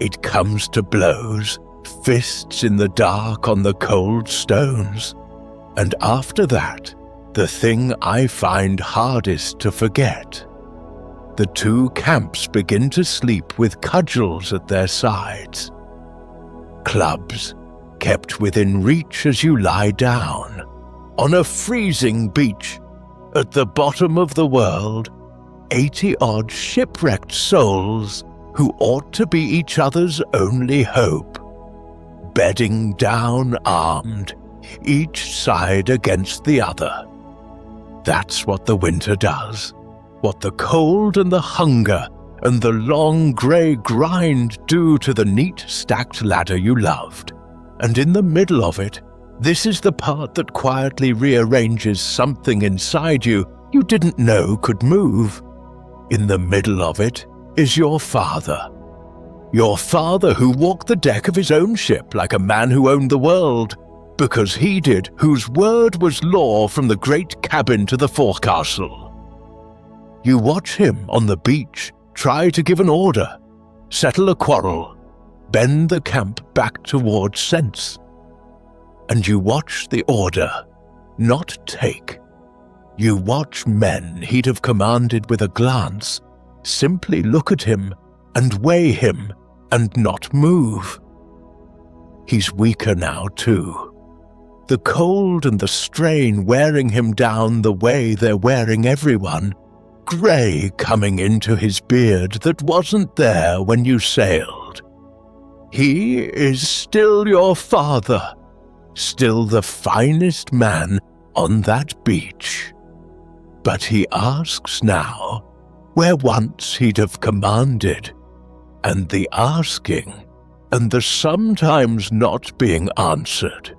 It comes to blows, fists in the dark on the cold stones. And after that, the thing I find hardest to forget. The two camps begin to sleep with cudgels at their sides. Clubs, kept within reach as you lie down, on a freezing beach, at the bottom of the world, 80-odd shipwrecked souls who ought to be each other's only hope, bedding down armed, each side against the other. That's what the winter does, what the cold and the hunger and the long grey grind do to the neat stacked ladder you loved. And in the middle of it, this is the part that quietly rearranges something inside you didn't know could move. In the middle of it is your father. Your father who walked the deck of his own ship like a man who owned the world, because he did, whose word was law from the great cabin to the forecastle. You watch him on the beach try to give an order, settle a quarrel, bend the camp back towards sense. And you watch the order, not take. You watch men he'd have commanded with a glance simply look at him and weigh him and not move. He's weaker now too. The cold and the strain wearing him down the way they're wearing everyone, grey coming into his beard that wasn't there when you sailed. He is still your father, still the finest man on that beach. But he asks now where once he'd have commanded, and the asking and the sometimes not being answered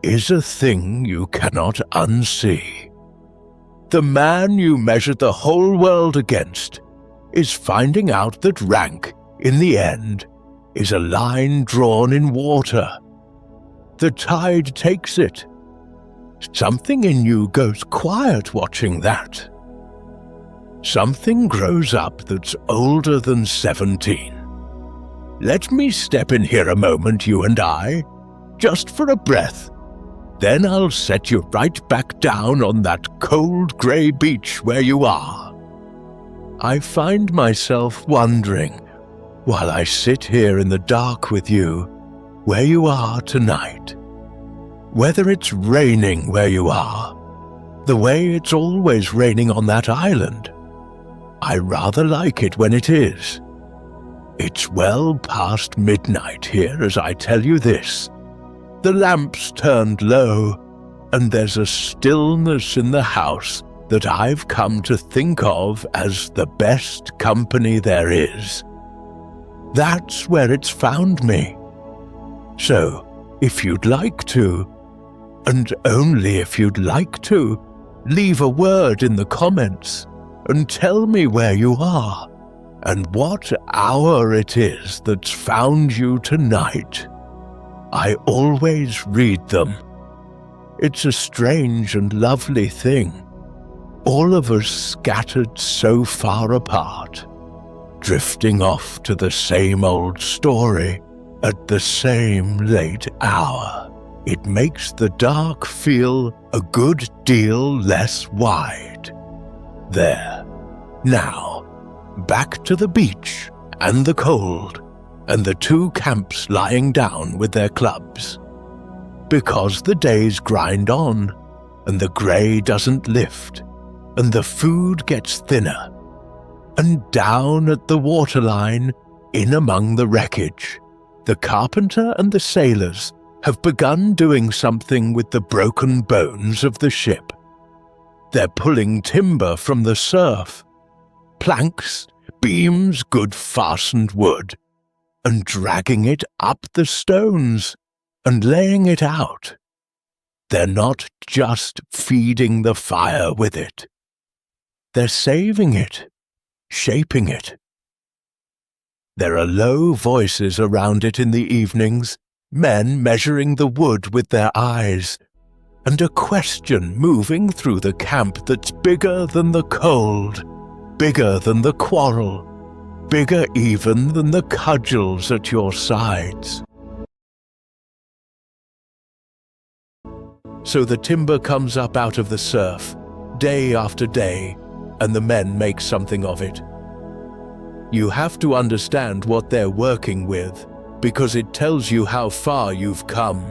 is a thing you cannot unsee. The man you measured the whole world against is finding out that rank, in the end, is a line drawn in water. The tide takes it. Something in you goes quiet watching that. Something grows up that's older than 17. Let me step in here a moment, you and I, just for a breath. Then I'll set you right back down on that cold grey beach where you are. I find myself wondering, while I sit here in the dark with you, where you are tonight. Whether it's raining where you are, the way it's always raining on that island. I rather like it when it is. It's well past midnight here as I tell you this. The lamp's turned low, and there's a stillness in the house that I've come to think of as the best company there is. That's where it's found me. So, if you'd like to, and only if you'd like to, leave a word in the comments and tell me where you are and what hour it is that's found you tonight. I always read them. It's a strange and lovely thing. All of us scattered so far apart, drifting off to the same old story at the same late hour. It makes the dark feel a good deal less wide. There. Now, back to the beach and the cold and the two camps lying down with their clubs. Because the days grind on and the grey doesn't lift and the food gets thinner. And down at the waterline, in among the wreckage, the carpenter and the sailors have begun doing something with the broken bones of the ship. They're pulling timber from the surf, planks, beams, good fastened wood, and dragging it up the stones and laying it out. They're not just feeding the fire with it. They're saving it, shaping it. There are low voices around it in the evenings, men measuring the wood with their eyes, and a question moving through the camp that's bigger than the cold, bigger than the quarrel, bigger even than the cudgels at your sides. So the timber comes up out of the surf, day after day, and the men make something of it. You have to understand what they're working with, because it tells you how far you've come.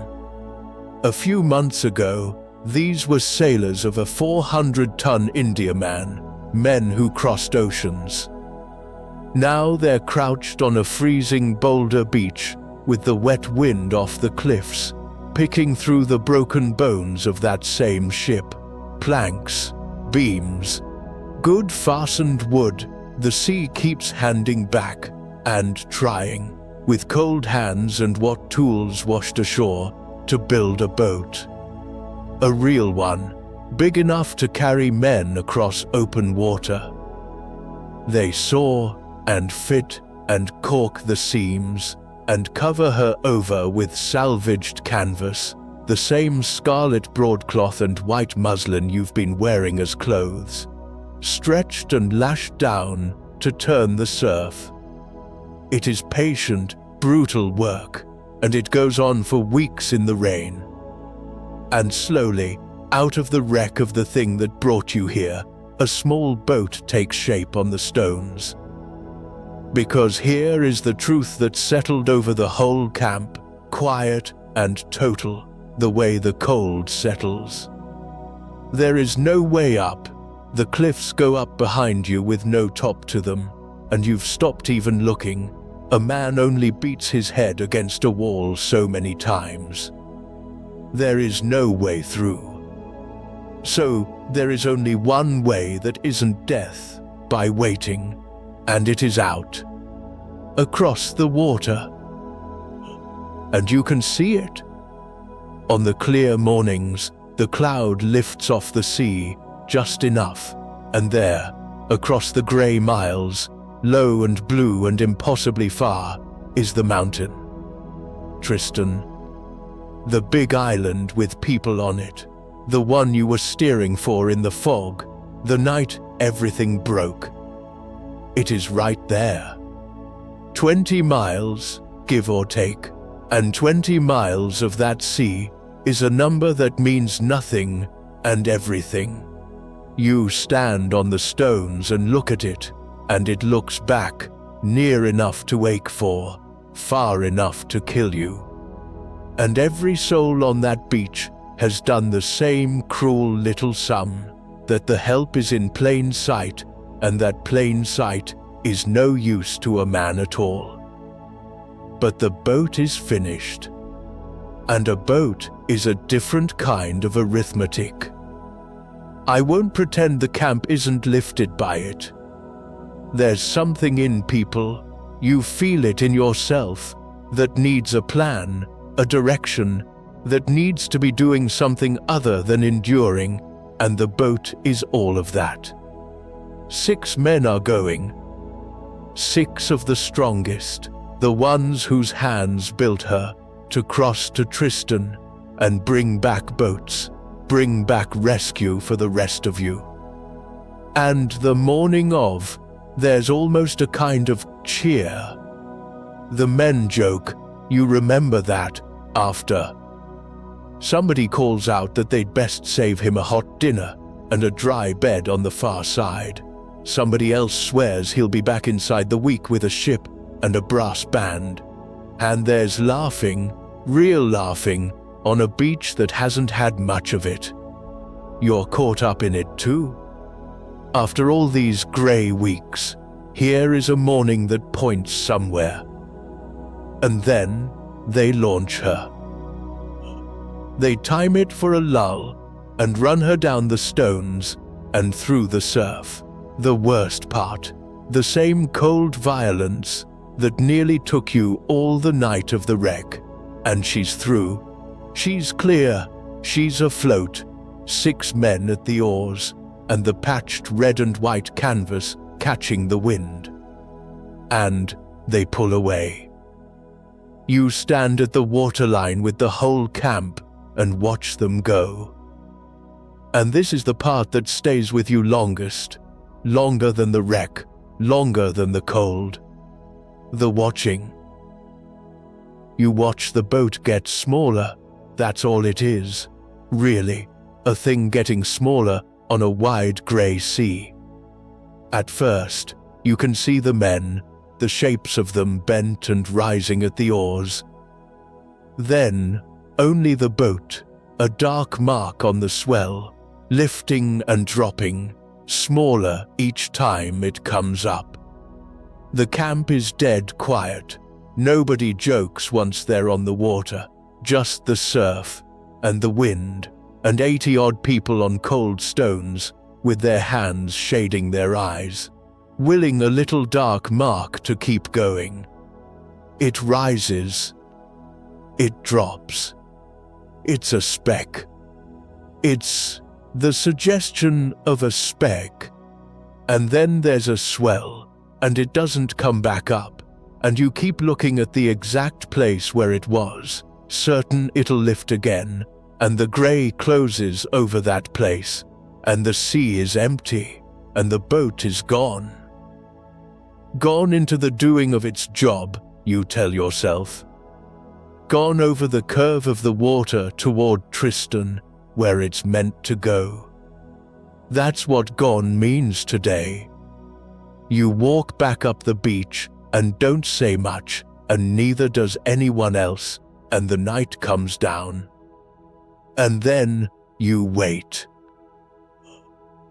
A few months ago, these were sailors of a 400-ton Indiaman, men who crossed oceans. Now they're crouched on a freezing boulder beach with the wet wind off the cliffs, picking through the broken bones of that same ship. Planks, beams, good fastened wood the sea keeps handing back and trying, with cold hands and what tools washed ashore, to build a boat. A real one, big enough to carry men across open water. They saw and fit and caulk the seams and cover her over with salvaged canvas, the same scarlet broadcloth and white muslin you've been wearing as clothes, stretched and lashed down to turn the surf. It is patient, brutal work, and it goes on for weeks in the rain. And slowly, out of the wreck of the thing that brought you here, a small boat takes shape on the stones. Because here is the truth that settled over the whole camp, quiet and total, the way the cold settles. There is no way up. The cliffs go up behind you with no top to them, and you've stopped even looking. A man only beats his head against a wall so many times. There is no way through. So there is only one way that isn't death, by waiting, and it is out, across the water. And you can see it. On the clear mornings, the cloud lifts off the sea just enough, and there, across the grey miles, low and blue and impossibly far, is the mountain. Tristan. The big island with people on it. The one you were steering for in the fog, the night everything broke. It is right there. 20 miles, give or take, and 20 miles of that sea is a number that means nothing and everything. You stand on the stones and look at it, and it looks back, near enough to ache for, far enough to kill you. And every soul on that beach has done the same cruel little sum, that the help is in plain sight, and that plain sight is no use to a man at all. But the boat is finished, and a boat is a different kind of arithmetic. I won't pretend the camp isn't lifted by it. There's something in people, you feel it in yourself, that needs a plan, a direction, that needs to be doing something other than enduring, and the boat is all of that. 6 men are going. 6 of the strongest, the ones whose hands built her, to cross to Tristan and bring back boats, bring back rescue for the rest of you. And the morning of, there's almost a kind of cheer. The men joke, you remember that, after. Somebody calls out that they'd best save him a hot dinner and a dry bed on the far side. Somebody else swears he'll be back inside the week with a ship and a brass band. And there's laughing, real laughing, on a beach that hasn't had much of it. You're caught up in it too. After all these grey weeks, here is a morning that points somewhere. And then they launch her. They time it for a lull and run her down the stones and through the surf. The worst part, the same cold violence that nearly took you all the night of the wreck. And she's through. She's clear. She's afloat. 6 men at the oars, and the patched red and white canvas catching the wind. And they pull away. You stand at the waterline with the whole camp and watch them go. And this is the part that stays with you longest, longer than the wreck, longer than the cold. The watching. You watch the boat get smaller, that's all it is, really, a thing getting smaller on a wide grey sea. At first, you can see the men, the shapes of them bent and rising at the oars. Then, only the boat, a dark mark on the swell, lifting and dropping, smaller each time it comes up. The camp is dead quiet. Nobody jokes once they're on the water, just the surf and the wind and 80-odd people on cold stones with their hands shading their eyes, willing a little dark mark to keep going. It rises. It drops. It's a speck. It's the suggestion of a speck. And then there's a swell, and it doesn't come back up, and you keep looking at the exact place where it was, certain it'll lift again, and the grey closes over that place, and the sea is empty, and the boat is gone. Gone into the doing of its job, you tell yourself. Gone over the curve of the water toward Tristan, where it's meant to go. That's what gone means today. You walk back up the beach and don't say much, and neither does anyone else, and the night comes down. And then you wait.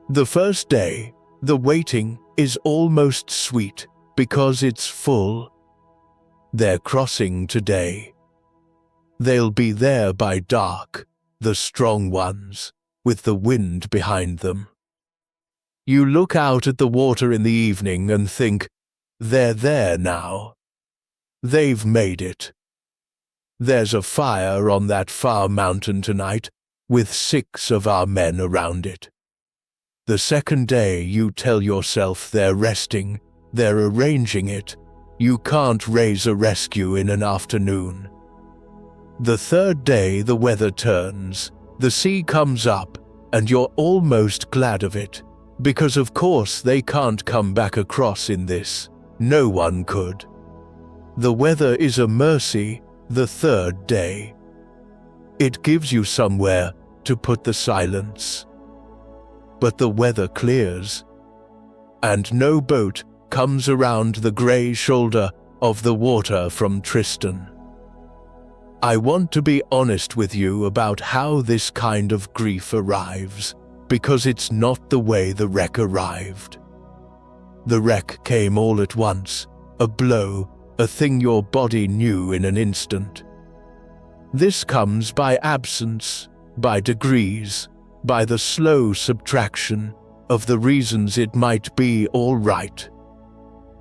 The first day, the waiting is almost sweet because it's full. They're crossing today. They'll be there by dark, the strong ones, with the wind behind them. You look out at the water in the evening and think, they're there now. They've made it. There's a fire on that far mountain tonight, with 6 of our men around it. The second day you tell yourself they're resting, they're arranging it. You can't raise a rescue in an afternoon. The third day the weather turns, the sea comes up, and you're almost glad of it, because of course they can't come back across in this. No one could. The weather is a mercy the third day. It gives you somewhere to put the silence. But the weather clears, and no boat comes around the grey shoulder of the water from Tristan. I want to be honest with you about how this kind of grief arrives, because it's not the way the wreck arrived. The wreck came all at once, a blow, a thing your body knew in an instant. This comes by absence, by degrees, by the slow subtraction of the reasons it might be all right.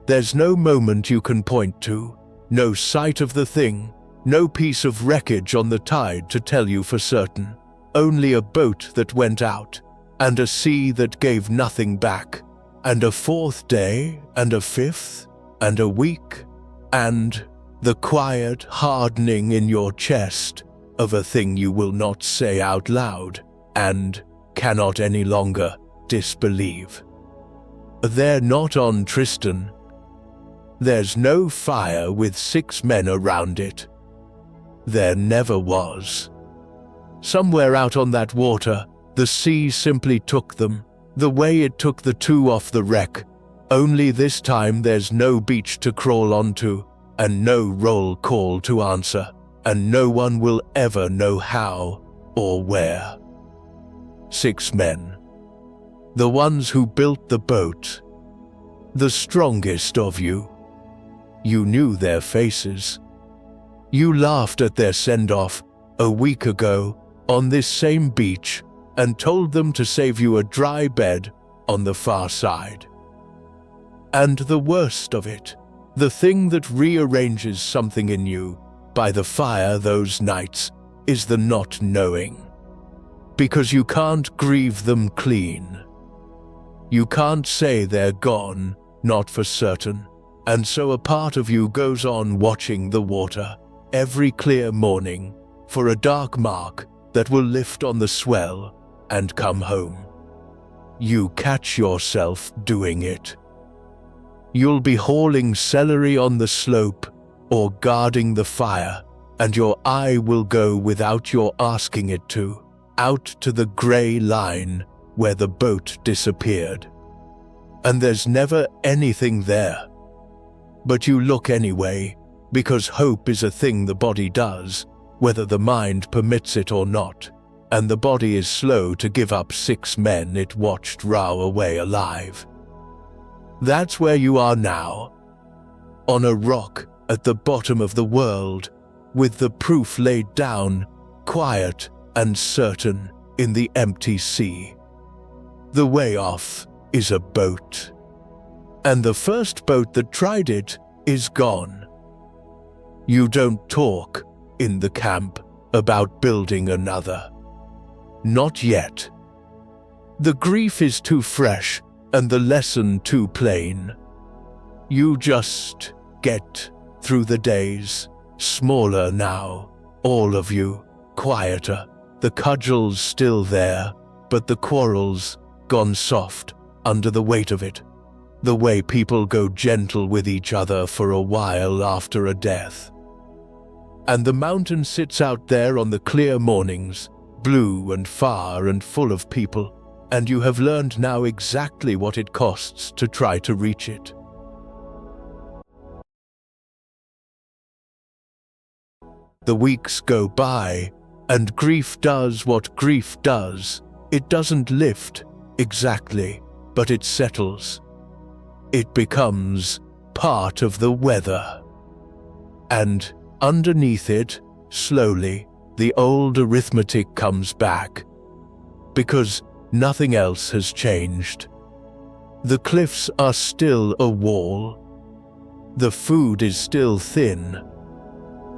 There's no moment you can point to, no sight of the thing, no piece of wreckage on the tide to tell you for certain, only a boat that went out, and a sea that gave nothing back, and a fourth day, and a fifth, and a week, and the quiet hardening in your chest of a thing you will not say out loud, and cannot any longer disbelieve. They're not on Tristan. There's no fire with 6 men around it. There never was. Somewhere out on that water, the sea simply took them, the way it took the 2 off the wreck, only this time there's no beach to crawl onto, and no roll call to answer, and no one will ever know how or where. 6 men. The ones who built the boat. The strongest of you. You knew their faces. You laughed at their send-off a week ago on this same beach and told them to save you a dry bed on the far side. And the worst of it, the thing that rearranges something in you by the fire those nights, is the not knowing. Because you can't grieve them clean. You can't say they're gone, not for certain, and so a part of you goes on watching the water every clear morning for a dark mark that will lift on the swell and come home. You catch yourself doing it. You'll be hauling celery on the slope or guarding the fire, and your eye will go without your asking it to, out to the grey line where the boat disappeared. And there's never anything there. But you look anyway, because hope is a thing the body does, whether the mind permits it or not, and the body is slow to give up 6 men it watched row away alive. That's where you are now, on a rock at the bottom of the world, with the proof laid down, quiet and certain in the empty sea. The way off is a boat, and the first boat that tried it is gone. You don't talk in the camp about building another. Not yet. The grief is too fresh and the lesson too plain. You just get through the days, smaller now, all of you, quieter, the cudgels still there, but the quarrels gone soft under the weight of it, the way people go gentle with each other for a while after a death. And the mountain sits out there on the clear mornings, blue and far and full of people, and you have learned now exactly what it costs to try to reach it. The weeks go by, and grief does what grief does. It doesn't lift, exactly, but it settles. It becomes part of the weather. And underneath it, slowly, the old arithmetic comes back. Because nothing else has changed. The cliffs are still a wall. The food is still thin.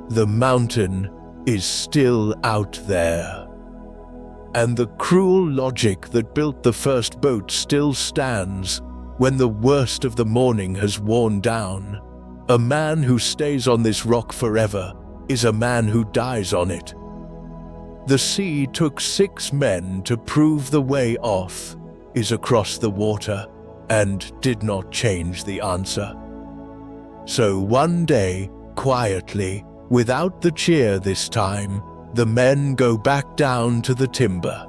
The mountain is still out there. And the cruel logic that built the first boat still stands when the worst of the morning has worn down. A man who stays on this rock forever is a man who dies on it. The sea took 6 men to prove the way off is across the water and did not change the answer. So one day, quietly, without the cheer this time, the men go back down to the timber.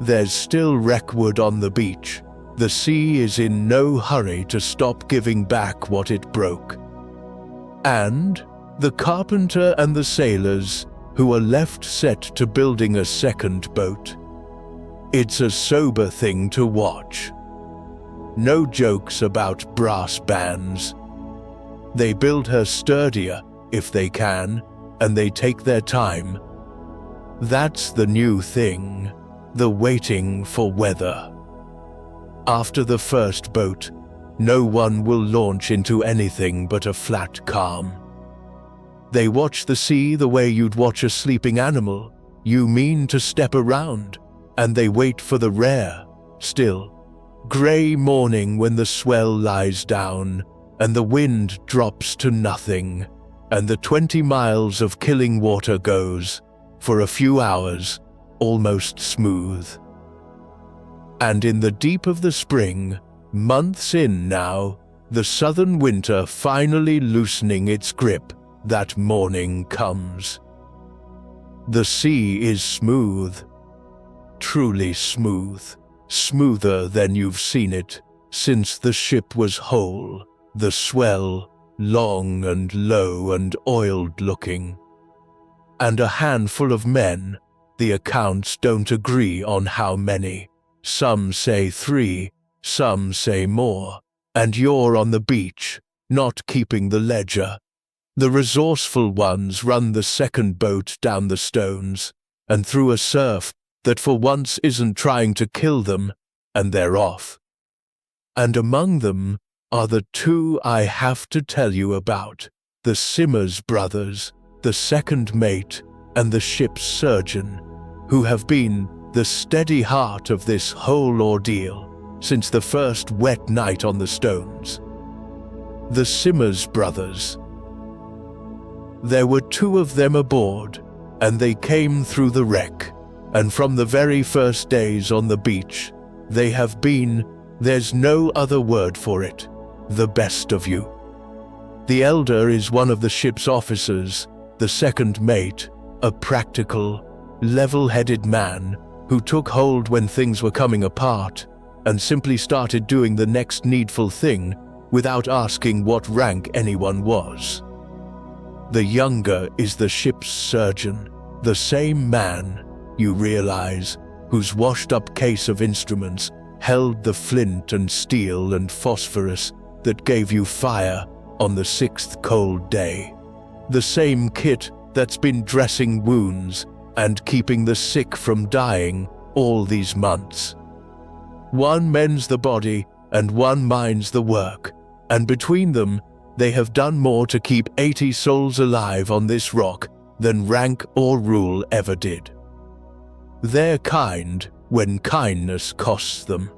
There's still wreckwood on the beach. The sea is in no hurry to stop giving back what it broke. And the carpenter and the sailors who are left set to building a second boat. It's a sober thing to watch. No jokes about brass bands. They build her sturdier if they can, and they take their time. That's the new thing, the waiting for weather. After the first boat, no one will launch into anything but a flat calm. They watch the sea the way you'd watch a sleeping animal you mean to step around, and they wait for the rare, still, grey morning when the swell lies down and the wind drops to nothing, and the 20 miles of killing water goes, for a few hours, almost smooth. And in the deep of the spring, months in now, the southern winter finally loosening its grip, that morning comes. The sea is smooth, truly smooth, smoother than you've seen it since the ship was whole, the swell long and low and oiled looking. And a handful of men, the accounts don't agree on how many. Some say 3, some say more, and you're on the beach, not keeping the ledger. The resourceful ones run the second boat down the stones, and through a surf that for once isn't trying to kill them, and they're off. And among them are the 2 I have to tell you about, the Simmers brothers, the second mate and the ship's surgeon, who have been the steady heart of this whole ordeal since the first wet night on the stones. The Simmers brothers. There were 2 of them aboard, and they came through the wreck, and from the very first days on the beach, they have been, there's no other word for it, the best of you. The elder is one of the ship's officers, the second mate, a practical, level-headed man who took hold when things were coming apart and simply started doing the next needful thing without asking what rank anyone was. The younger is the ship's surgeon, the same man, you realize, whose washed-up case of instruments held the flint and steel and phosphorus that gave you fire on the 6th cold day. The same kit that's been dressing wounds and keeping the sick from dying all these months. One mends the body and one minds the work, and between them they have done more to keep 80 souls alive on this rock than rank or rule ever did. They're kind when kindness costs them.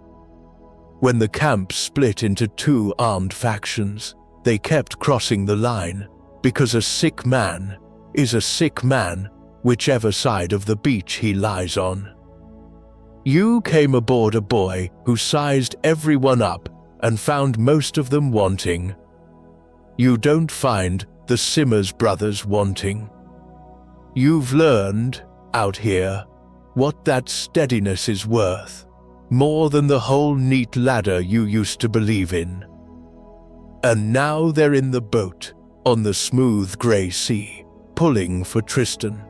When the camp split into 2 armed factions, they kept crossing the line, because a sick man is a sick man whichever side of the beach he lies on. You came aboard a boy who sized everyone up and found most of them wanting. You don't find the Simmers brothers wanting. You've learned, out here, what that steadiness is worth, more than the whole neat ladder you used to believe in. And now they're in the boat, on the smooth grey sea, pulling for Tristan.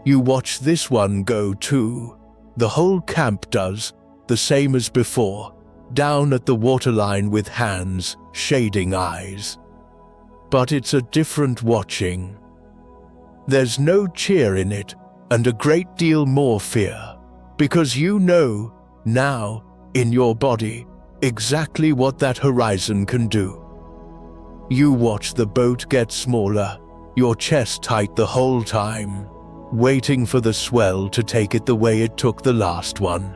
You watch this one go too. The whole camp does, the same as before, down at the waterline with hands, shading eyes. But it's a different watching. There's no cheer in it, and a great deal more fear, because you know, now, in your body, exactly what that horizon can do. You watch the boat get smaller, your chest tight the whole time, waiting for the swell to take it the way it took the last one.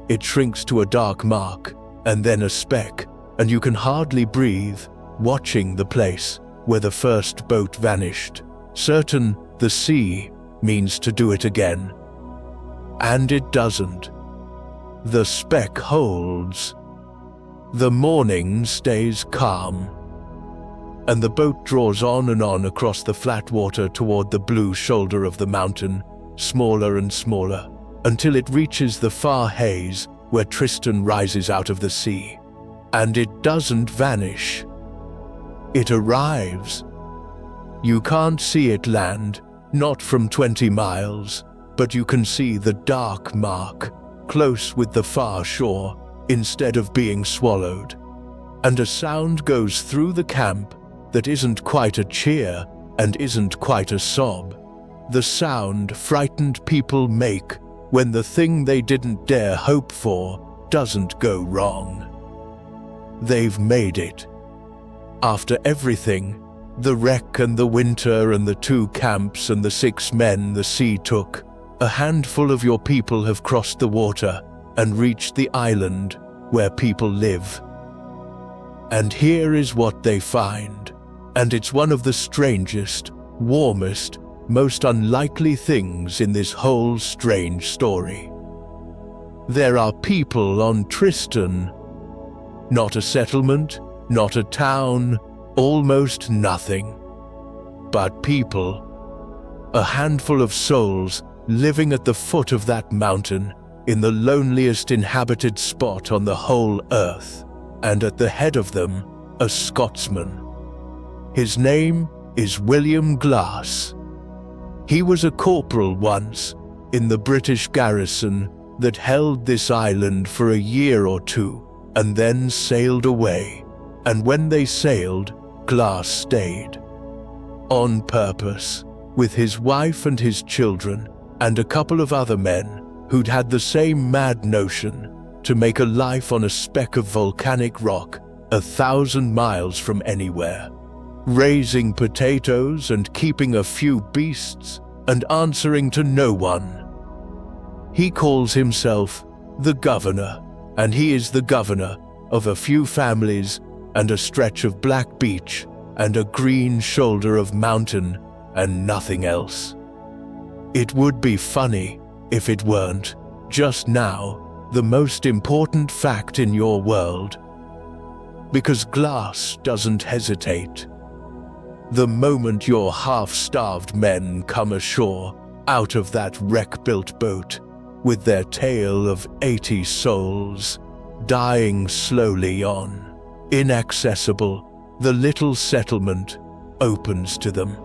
It shrinks to a dark mark, and then a speck, and you can hardly breathe, watching the place where the first boat vanished, certain the sea means to do it again. And it doesn't. The speck holds. The morning stays calm, and the boat draws on and on across the flat water toward the blue shoulder of the mountain, smaller and smaller, until it reaches the far haze where Tristan rises out of the sea. And it doesn't vanish. It arrives. You can't see it land, not from 20 miles, but you can see the dark mark, close with the far shore, instead of being swallowed. And a sound goes through the camp that isn't quite a cheer and isn't quite a sob. The sound frightened people make when the thing they didn't dare hope for doesn't go wrong. They've made it. After everything, the wreck and the winter and the 2 camps and the 6 men the sea took, a handful of your people have crossed the water and reached the island where people live. And here is what they find, and it's one of the strangest, warmest, most unlikely things in this whole strange story. There are people on Tristan. Not a settlement, not a town, almost nothing. But people. A handful of souls living at the foot of that mountain, in the loneliest inhabited spot on the whole earth, and at the head of them, a Scotsman. His name is William Glass. He was a corporal once in the British garrison that held this island for a year or two and then sailed away. And when they sailed, Glass stayed. On purpose, with his wife and his children and a couple of other men who'd had the same mad notion to make a life on a speck of volcanic rock 1,000 miles from anywhere, raising potatoes and keeping a few beasts and answering to no one. He calls himself the Governor, and he is the governor of a few families and a stretch of black beach and a green shoulder of mountain and nothing else. It would be funny if it weren't, just now, the most important fact in your world. Because Glass doesn't hesitate. The moment your half-starved men come ashore out of that wreck-built boat, with their tale of 80 souls dying slowly on Inaccessible, the little settlement opens to them.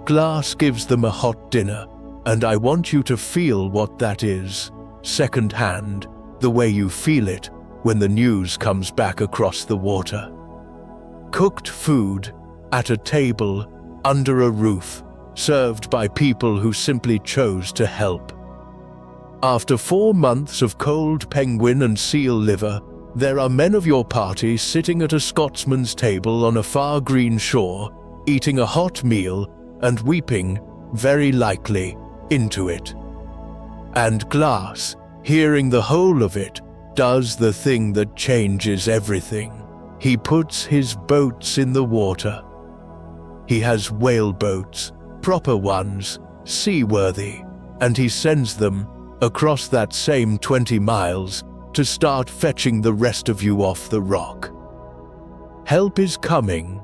Glass gives them a hot dinner, and I want you to feel what that is, second-hand, the way you feel it when the news comes back across the water. Cooked food at a table under a roof, served by people who simply chose to help. After 4 months of cold penguin and seal liver, there are men of your party sitting at a Scotsman's table on a far green shore, eating a hot meal and weeping, very likely, into it. And Glass, hearing the whole of it, does the thing that changes everything. He puts his boats in the water. He has whaleboats, proper ones, seaworthy, and he sends them across that same 20 miles to start fetching the rest of you off the rock. Help is coming.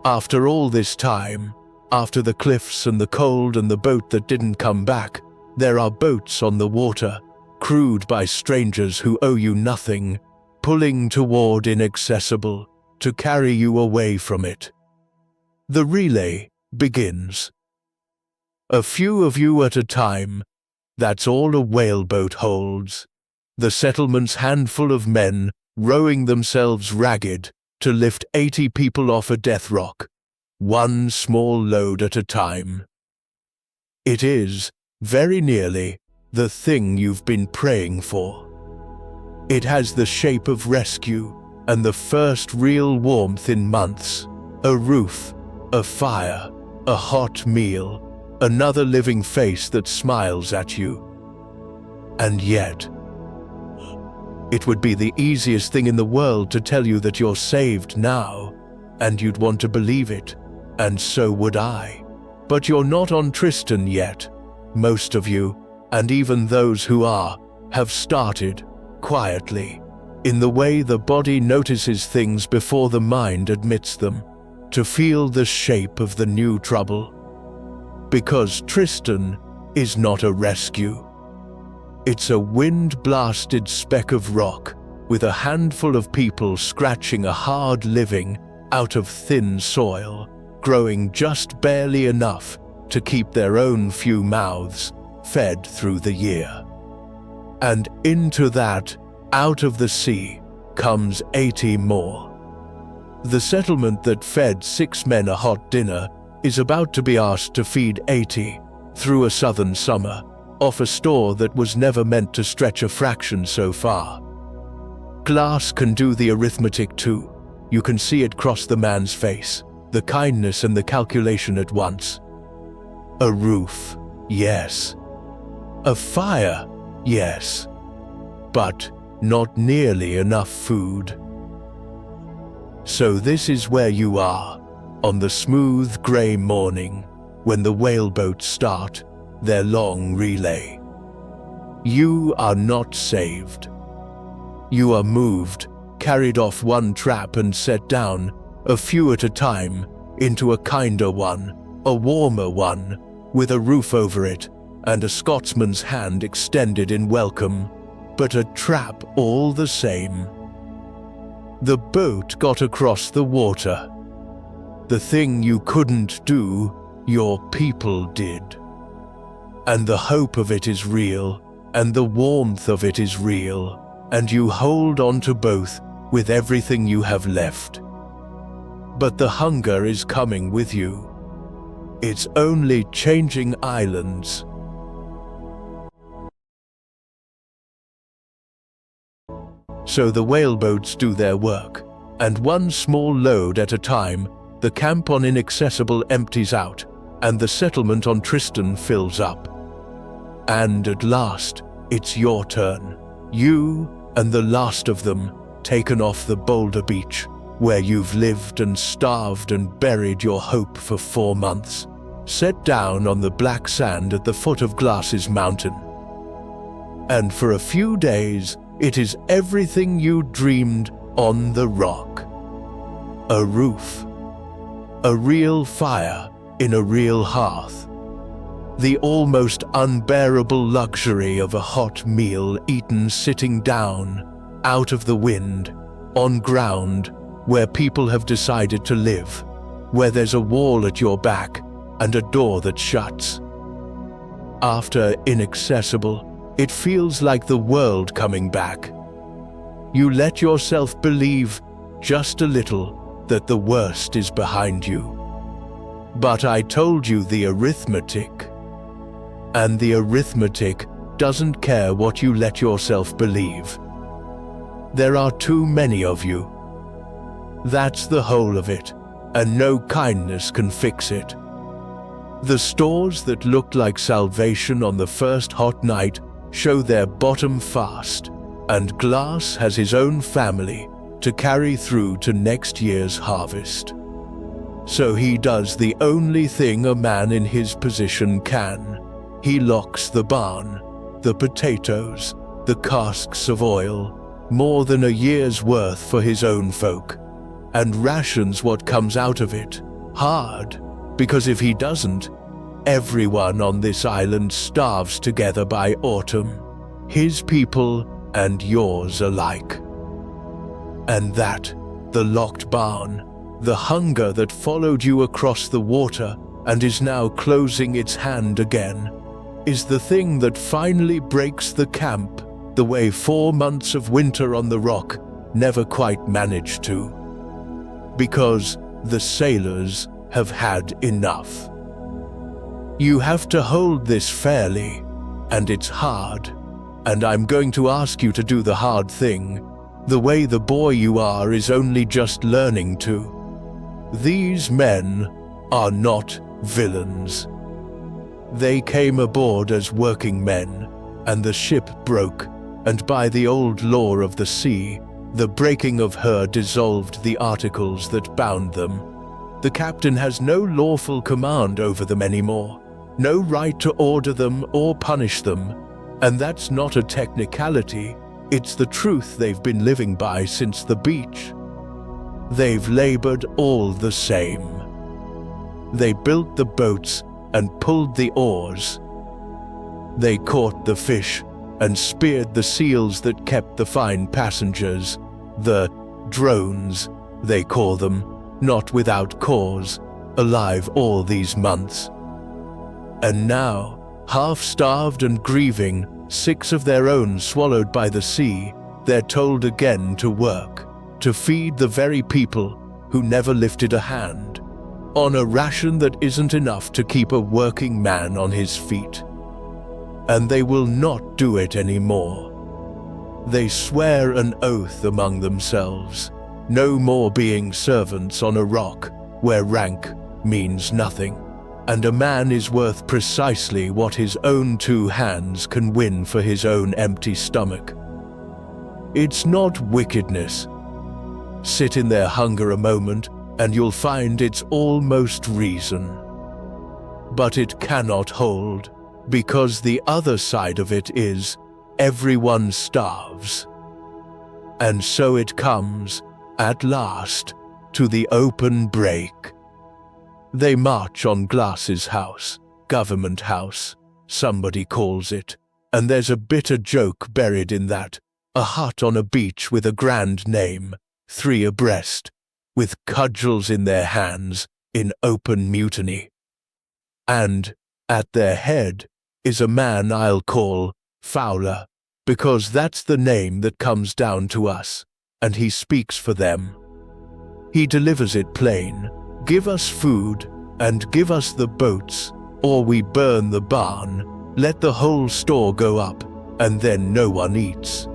After all this time, after the cliffs and the cold and the boat that didn't come back, there are boats on the water, crewed by strangers who owe you nothing, pulling toward Inaccessible to carry you away from it. The relay begins. A few of you at a time, that's all a whaleboat holds. The settlement's handful of men rowing themselves ragged to lift 80 people off a death rock, one small load at a time. It is, very nearly, the thing you've been praying for. It has the shape of rescue and the first real warmth in months, a roof, a fire, a hot meal, another living face that smiles at you. And yet, it would be the easiest thing in the world to tell you that you're saved now, and you'd want to believe it, and so would I. But you're not on Tristan yet. Most of you, and even those who are, have started, quietly, in the way the body notices things before the mind admits them, to feel the shape of the new trouble. Because Tristan is not a rescue. It's a wind-blasted speck of rock with a handful of people scratching a hard living out of thin soil, growing just barely enough to keep their own few mouths fed through the year. And into that, out of the sea, comes 80 more. The settlement that fed 6 men a hot dinner is about to be asked to feed 80 through a southern summer, off a store that was never meant to stretch a fraction so far. Glass can do the arithmetic too. You can see it cross the man's face, the kindness and the calculation at once. A roof, yes. A fire, yes. But not nearly enough food. So this is where you are, on the smooth grey morning, when the whaleboats start their long relay. You are not saved. You are moved, carried off one trap and set down, a few at a time, into a kinder one, a warmer one, with a roof over it and a Scotsman's hand extended in welcome, but a trap all the same. The boat got across the water. The thing you couldn't do, your people did. And the hope of it is real, and the warmth of it is real, and you hold on to both with everything you have left. But the hunger is coming with you. It's only changing islands. So the whaleboats do their work, and one small load at a time, the camp on Inaccessible empties out, and the settlement on Tristan fills up. And at last, it's your turn. You and the last of them, taken off the boulder beach, where you've lived and starved and buried your hope for 4 months, set down on the black sand at the foot of Glass's mountain. And for a few days, it is everything you dreamed on the rock. A roof. A real fire in a real hearth. The almost unbearable luxury of a hot meal eaten sitting down, out of the wind, on ground where people have decided to live, where there's a wall at your back and a door that shuts. After Inaccessible, it feels like the world coming back. You let yourself believe, just a little, that the worst is behind you. But I told you the arithmetic. And the arithmetic doesn't care what you let yourself believe. There are too many of you. That's the whole of it, and no kindness can fix it. The stores that looked like salvation on the first hot night show their bottom fast, and Glass has his own family to carry through to next year's harvest. So he does the only thing a man in his position can. He locks the barn, the potatoes, the casks of oil, more than a year's worth for his own folk, and rations what comes out of it, hard, because if he doesn't, everyone on this island starves together by autumn, his people and yours alike. And that, the locked barn, the hunger that followed you across the water and is now closing its hand again, is the thing that finally breaks the camp the way 4 months of winter on the rock never quite managed to. Because the sailors have had enough. You have to hold this fairly, and it's hard, and I'm going to ask you to do the hard thing, the way the boy you are is only just learning to. These men are not villains. They came aboard as working men, and the ship broke, and by the old law of the sea, the breaking of her dissolved the articles that bound them. The captain has no lawful command over them anymore, no right to order them or punish them, and that's not a technicality, it's the truth they've been living by since the beach. They've labored all the same. They built the boats and pulled the oars. They caught the fish and speared the seals that kept the fine passengers, the drones, they call them, not without cause, alive all these months. And now, half-starved and grieving, 6 of their own swallowed by the sea, they're told again to work, to feed the very people who never lifted a hand, on a ration that isn't enough to keep a working man on his feet. And they will not do it anymore. They swear an oath among themselves, no more being servants on a rock where rank means nothing, and a man is worth precisely what his own 2 hands can win for his own empty stomach. It's not wickedness. Sit in their hunger a moment, and you'll find it's almost reason. but it cannot hold, because the other side of it is everyone starves. And so it comes, at last, to the open break. They march on Glass's house, Government House, somebody calls it, and there's a bitter joke buried in that, a hut on a beach with a grand name, 3 abreast, with cudgels in their hands, in open mutiny. And, at their head, is a man I'll call Fowler, because that's the name that comes down to us, and he speaks for them. He delivers it plain, give us food, and give us the boats, or we burn the barn, let the whole store go up, and then no one eats.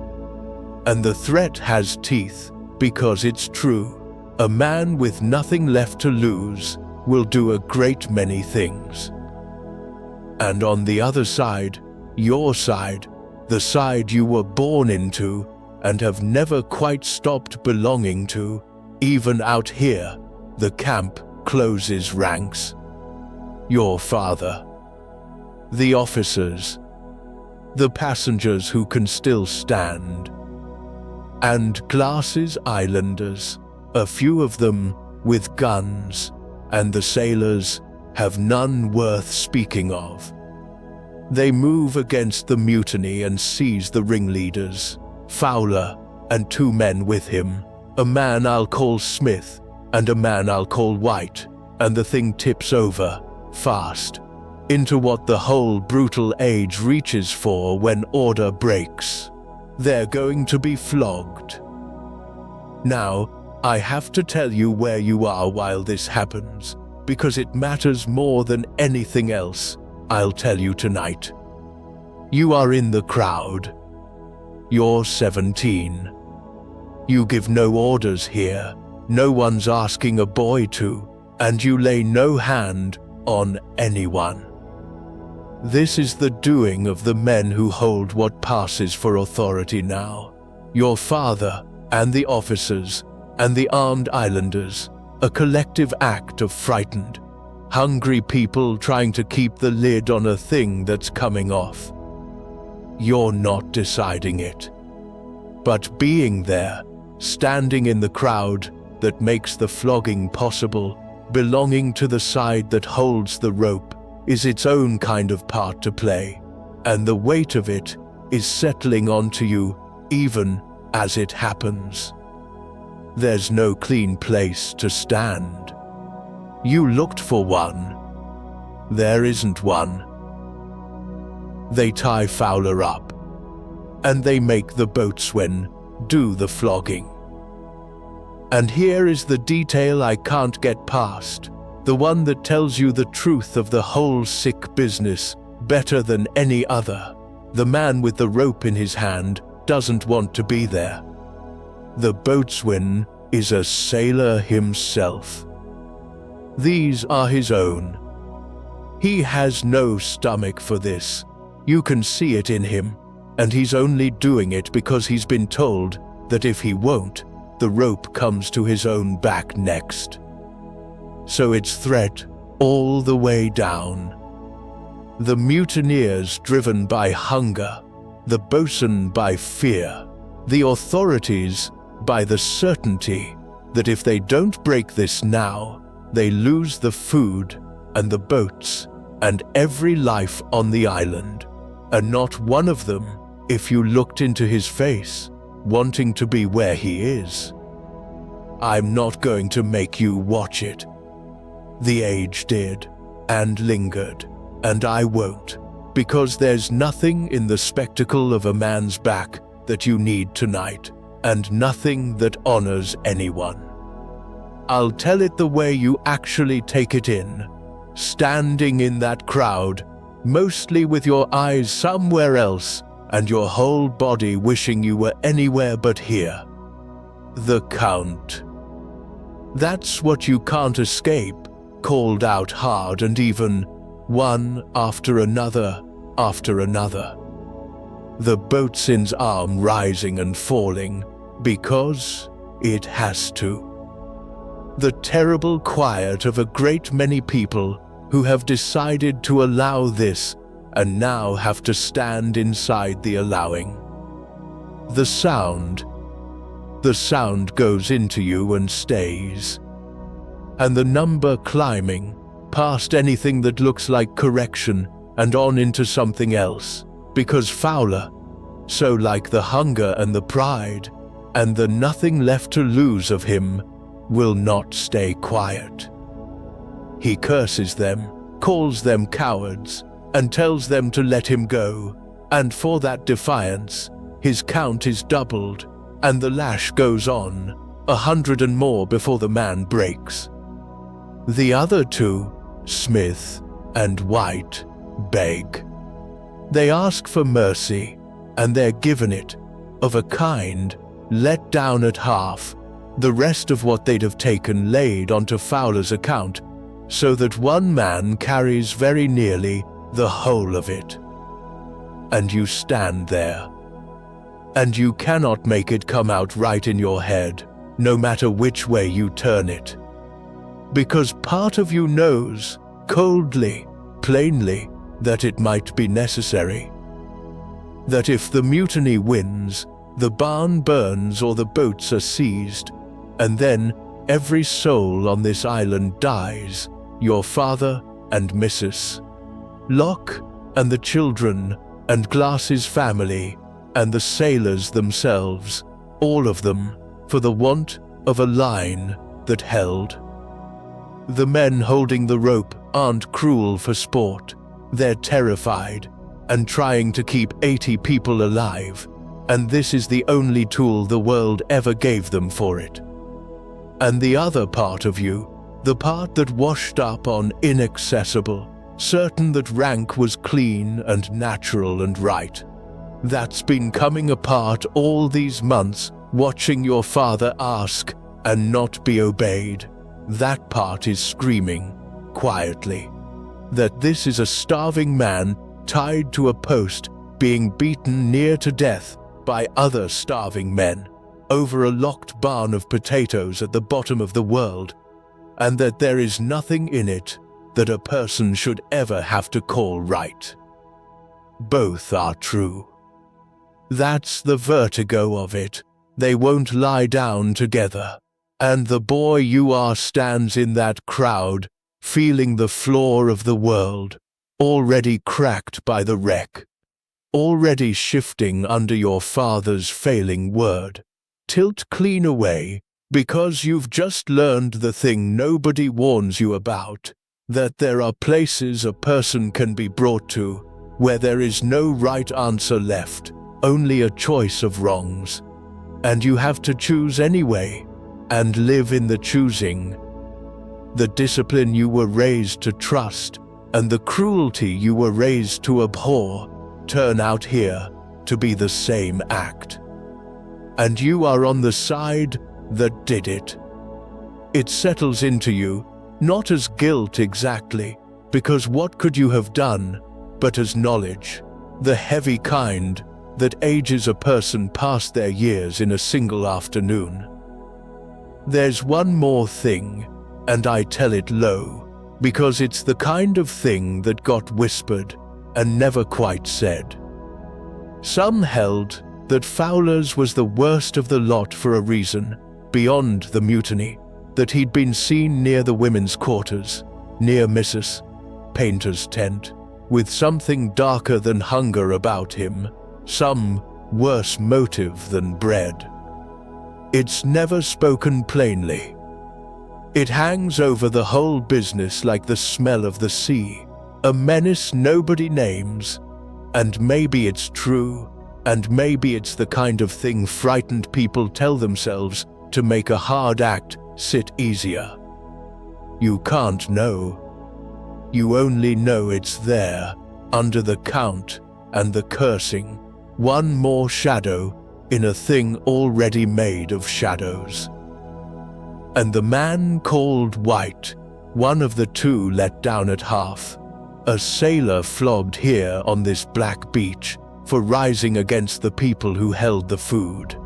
And the threat has teeth, because it's true. A man with nothing left to lose will do a great many things. And on the other side, your side, the side you were born into and have never quite stopped belonging to, even out here, the camp closes ranks. Your father, the officers, the passengers who can still stand, and Glass's islanders, a few of them with guns, and the sailors have none worth speaking of. They move against the mutiny and seize the ringleaders, Fowler and 2 men with him, a man I'll call Smith and a man I'll call White, and the thing tips over, fast, into what the whole brutal age reaches for when order breaks. They're going to be flogged. Now, I have to tell you where you are while this happens, because it matters more than anything else I'll tell you tonight. You are in the crowd. You're 17. You give no orders here, no one's asking a boy to, and you lay no hand on anyone. This is the doing of the men who hold what passes for authority now. Your father and the officers and the armed islanders, a collective act of frightened, hungry people trying to keep the lid on a thing that's coming off. You're not deciding it, but being there, standing in the crowd that makes the flogging possible, belonging to the side that holds the rope, is its own kind of part to play, and the weight of it is settling onto you even as it happens. There's no clean place to stand. You looked for one. There isn't one. They tie Fowler up, and they make the boatswain do the flogging. And here is the detail I can't get past, the one that tells you the truth of the whole sick business better than any other. The man with the rope in his hand doesn't want to be there. The boatswain is a sailor himself. These are his own. He has no stomach for this. You can see it in him, and he's only doing it because he's been told that if he won't, the rope comes to his own back next. So it's threat all the way down. The mutineers driven by hunger, the boatswain by fear, the authorities by the certainty that if they don't break this now, they lose the food and the boats and every life on the island, and not one of them, if you looked into his face, wanting to be where he is. I'm not going to make you watch it. The age did, and lingered, and I won't, because there's nothing in the spectacle of a man's back that you need tonight, and nothing that honors anyone. I'll tell it the way you actually take it in, standing in that crowd, mostly with your eyes somewhere else and your whole body wishing you were anywhere but here. The count. That's what you can't escape, called out hard and even, one after another after another. The boatswain's arm rising and falling, because it has to. The terrible quiet of a great many people who have decided to allow this and now have to stand inside the allowing. The sound goes into you and stays. And the number climbing past anything that looks like correction and on into something else, because Fowler, so like the hunger and the pride and the nothing left to lose of him, will not stay quiet. He curses them, calls them cowards, and tells them to let him go, and for that defiance, his count is doubled, and the lash goes on, 100 and more before the man breaks. The other two, Smith and White, beg. They ask for mercy, and they're given it, of a kind, let down at half, the rest of what they'd have taken laid onto Fowler's account, so that one man carries very nearly the whole of it. And you stand there, and you cannot make it come out right in your head, no matter which way you turn it. Because part of you knows, coldly, plainly, that it might be necessary. That if the mutiny wins, the barn burns or the boats are seized, and then every soul on this island dies, your father and Mrs. Locke and the children and Glass's family and the sailors themselves, all of them, for the want of a line that held. The men holding the rope aren't cruel for sport. They're terrified and trying to keep 80 people alive, and this is the only tool the world ever gave them for it. And the other part of you, the part that washed up on Inaccessible, certain that rank was clean and natural and right, that's been coming apart all these months, watching your father ask and not be obeyed, that part is screaming, quietly, that this is a starving man tied to a post, being beaten near to death by other starving men, over a locked barn of potatoes at the bottom of the world, and that there is nothing in it that a person should ever have to call right. Both are true. That's the vertigo of it. They won't lie down together. And the boy you are stands in that crowd, feeling the floor of the world, already cracked by the wreck, already shifting under your father's failing word. Tilt clean away, because you've just learned the thing nobody warns you about, that there are places a person can be brought to where there is no right answer left, only a choice of wrongs, and you have to choose anyway, and live in the choosing. The discipline you were raised to trust and the cruelty you were raised to abhor turn out here to be the same act. And you are on the side that did it. It settles into you, not as guilt exactly, because what could you have done, but as knowledge, the heavy kind that ages a person past their years in a single afternoon. There's one more thing, and I tell it low, because it's the kind of thing that got whispered and never quite said. Some held that Fowler's was the worst of the lot for a reason, beyond the mutiny, that he'd been seen near the women's quarters, near Mrs. Painter's tent, with something darker than hunger about him, some worse motive than bread. It's never spoken plainly. It hangs over the whole business like the smell of the sea, a menace nobody names, and maybe it's true, and maybe it's the kind of thing frightened people tell themselves to make a hard act sit easier. You can't know. You only know it's there, under the count and the cursing, one more shadow in a thing already made of shadows. And the man called White, one of the two let down at half, a sailor flogged here on this black beach for rising against the people who held the food.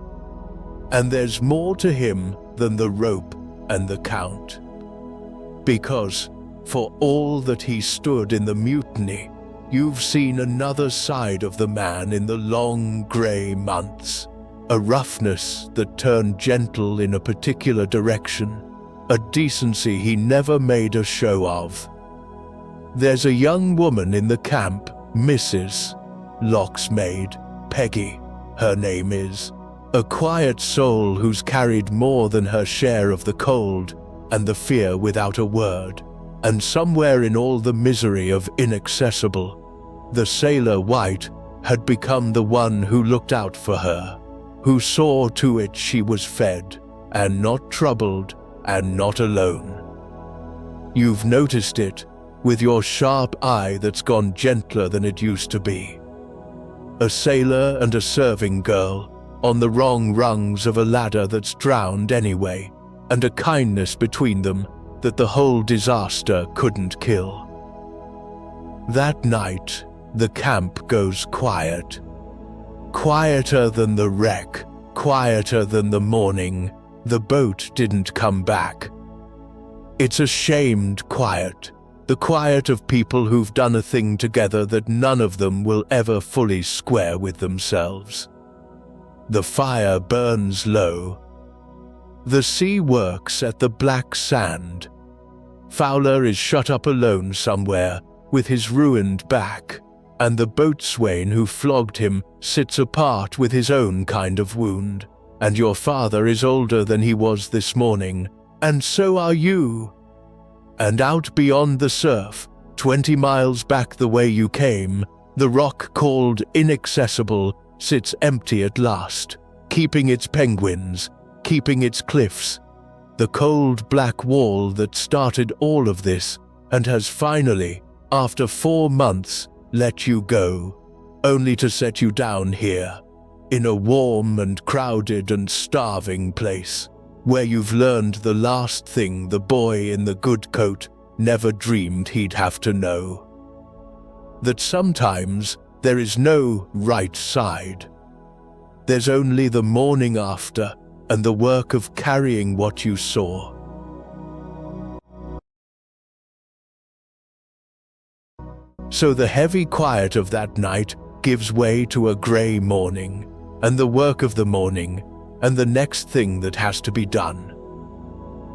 And there's more to him than the rope and the count. Because, For all that he stood in the mutiny, you've seen another side of the man in the long grey months. A roughness that turned gentle in a particular direction, a decency he never made a show of. There's a young woman in the camp, Mrs. Locke's maid, Peggy, her name is. A quiet soul who's carried more than her share of the cold and the fear without a word. And somewhere in all the misery of Inaccessible, the sailor White had become the one who looked out for her, who saw to it she was fed, and not troubled, and not alone. You've noticed it, with your sharp eye that's gone gentler than it used to be. A sailor and a serving girl, on the wrong rungs of a ladder that's drowned anyway, and a kindness between them that the whole disaster couldn't kill. That night, the camp goes quiet. Quieter than the wreck, quieter than the morning. The boat didn't come back. It's a shamed quiet, the quiet of people who've done a thing together that none of them will ever fully square with themselves. The fire burns low. The sea works at the black sand. Fowler is shut up alone somewhere with his ruined back, and the boatswain who flogged him sits apart with his own kind of wound. And your father is older than he was this morning, and so are you. And out beyond the surf, 20 miles back the way you came, the rock called Inaccessible sits empty at last, keeping its penguins, keeping its cliffs, the cold black wall that started all of this and has finally, after 4 months, let you go, only to set you down here, in a warm and crowded and starving place, where you've learned the last thing the boy in the good coat never dreamed he'd have to know. That sometimes there is no right side. There's only the morning after and the work of carrying what you saw. So the heavy quiet of that night gives way to a grey morning, and the work of the morning, and the next thing that has to be done.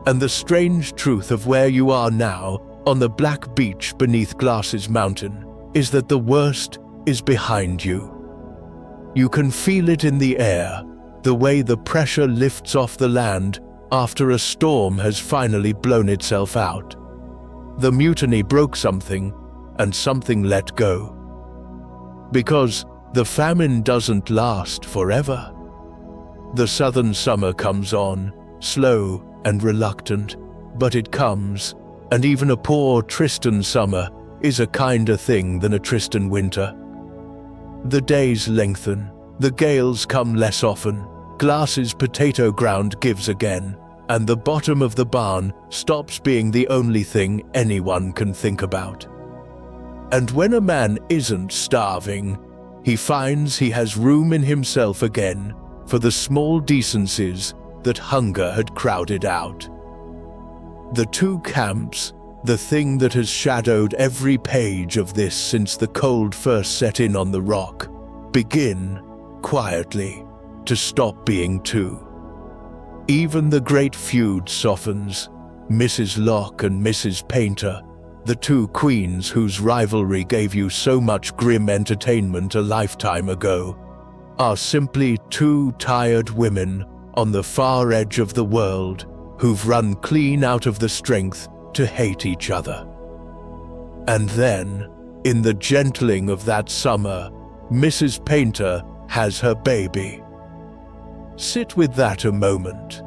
And the strange truth of where you are now, on the black beach beneath Glasses Mountain, is that the worst is behind you. You can feel it in the air, the way the pressure lifts off the land after a storm has finally blown itself out. The mutiny broke something, and something let go. Because the famine doesn't last forever. The southern summer comes on, slow and reluctant, but it comes, and even a poor Tristan summer is a kinder thing than a Tristan winter. The days lengthen, the gales come less often, Glasses potato ground gives again, and the bottom of the barn stops being the only thing anyone can think about. And when a man isn't starving, he finds he has room in himself again for the small decencies that hunger had crowded out. The two camps, the thing that has shadowed every page of this since the cold first set in on the rock, begin, quietly, to stop being two. Even the great feud softens. Mrs. Locke and Mrs. Painter, the two queens whose rivalry gave you so much grim entertainment a lifetime ago, are simply two tired women on the far edge of the world who've run clean out of the strength to hate each other. And then, in the gentling of that summer, Mrs. Painter has her baby. Sit with that a moment.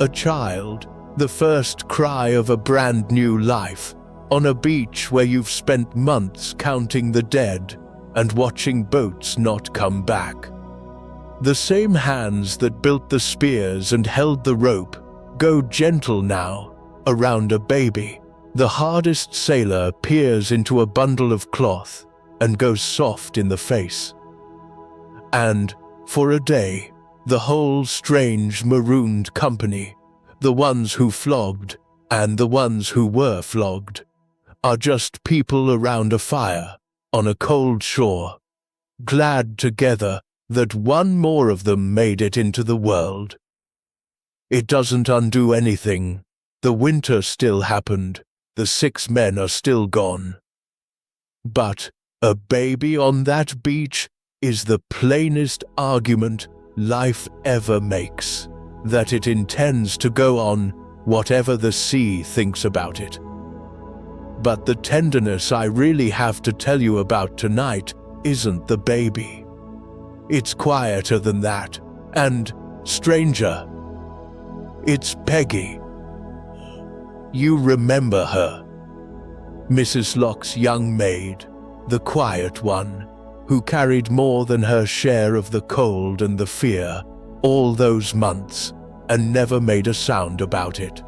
A child, the first cry of a brand new life, on a beach where you've spent months counting the dead and watching boats not come back. The same hands that built the spears and held the rope go gentle now around a baby. The hardest sailor peers into a bundle of cloth and goes soft in the face. And, for a day, the whole strange marooned company, the ones who flogged, and the ones who were flogged are just people around a fire on a cold shore, glad together that one more of them made it into the world. It doesn't undo anything. The winter still happened. The 6 men are still gone. But a baby on that beach is the plainest argument life ever makes, that it intends to go on whatever the sea thinks about it. But the tenderness I really have to tell you about tonight isn't the baby. It's quieter than that, and stranger. It's Peggy. You remember her. Mrs. Locke's young maid, the quiet one, who carried more than her share of the cold and the fear all those months and never made a sound about it.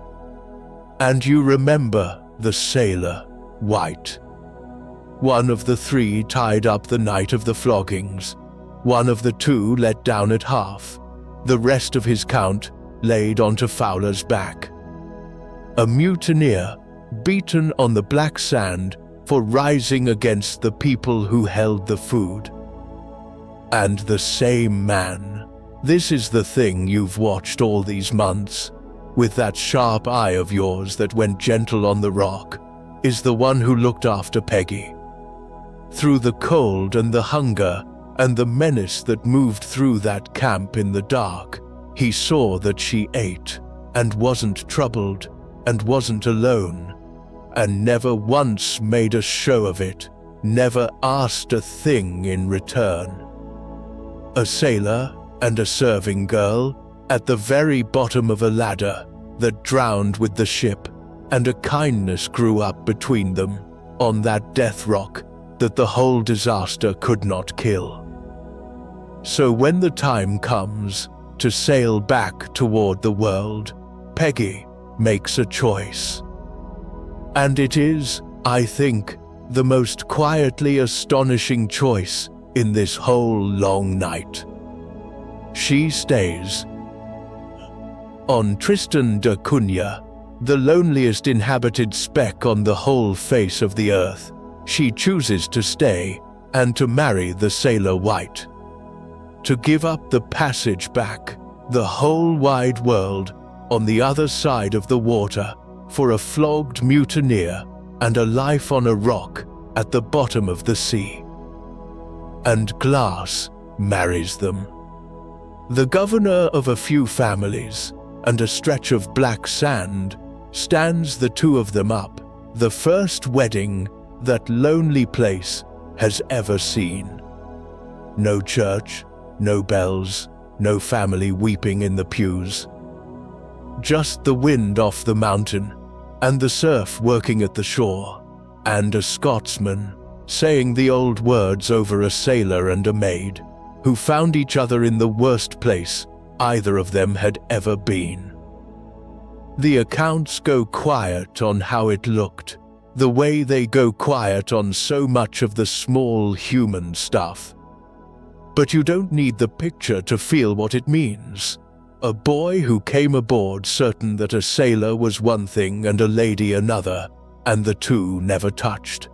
And you remember the sailor, White. One of the 3 tied up the night of the floggings, one of the 2 let down at half, the rest of his count laid onto Fowler's back. A mutineer beaten on the black sand for rising against the people who held the food. And the same man, this is the thing you've watched all these months, with that sharp eye of yours that went gentle on the rock, is the one who looked after Peggy. Through the cold and the hunger and the menace that moved through that camp in the dark, he saw that she ate and wasn't troubled and wasn't alone, and never once made a show of it, never asked a thing in return. A sailor and a serving girl at the very bottom of a ladder that drowned with the ship, and a kindness grew up between them on that death rock that the whole disaster could not kill. So when the time comes to sail back toward the world, Peggy makes a choice. And it is, I think, the most quietly astonishing choice in this whole long night. She stays. On Tristan da Cunha, the loneliest inhabited speck on the whole face of the earth, she chooses to stay and to marry the sailor White. To give up the passage back, the whole wide world, on the other side of the water, for a flogged mutineer and a life on a rock at the bottom of the sea. And glass marries them. The governor of a few families and a stretch of black sand stands the 2 of them up, the first wedding that lonely place has ever seen. No church, no bells, no family weeping in the pews. Just the wind off the mountain, and the surf working at the shore, and a Scotsman saying the old words over a sailor and a maid, who found each other in the worst place either of them had ever been. The accounts go quiet on how it looked, the way they go quiet on so much of the small human stuff. But you don't need the picture to feel what it means. A boy who came aboard certain that a sailor was one thing and a lady another, and the 2 never touched.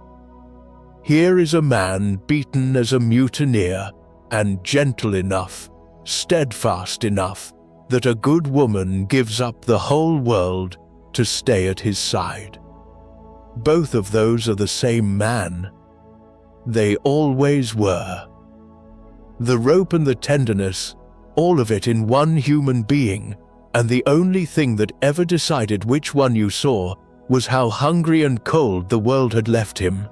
Here is a man beaten as a mutineer, and gentle enough, steadfast enough, that a good woman gives up the whole world to stay at his side. Both of those are the same man. They always were. The rope and the tenderness, all of it in one human being, and the only thing that ever decided which one you saw was how hungry and cold the world had left him.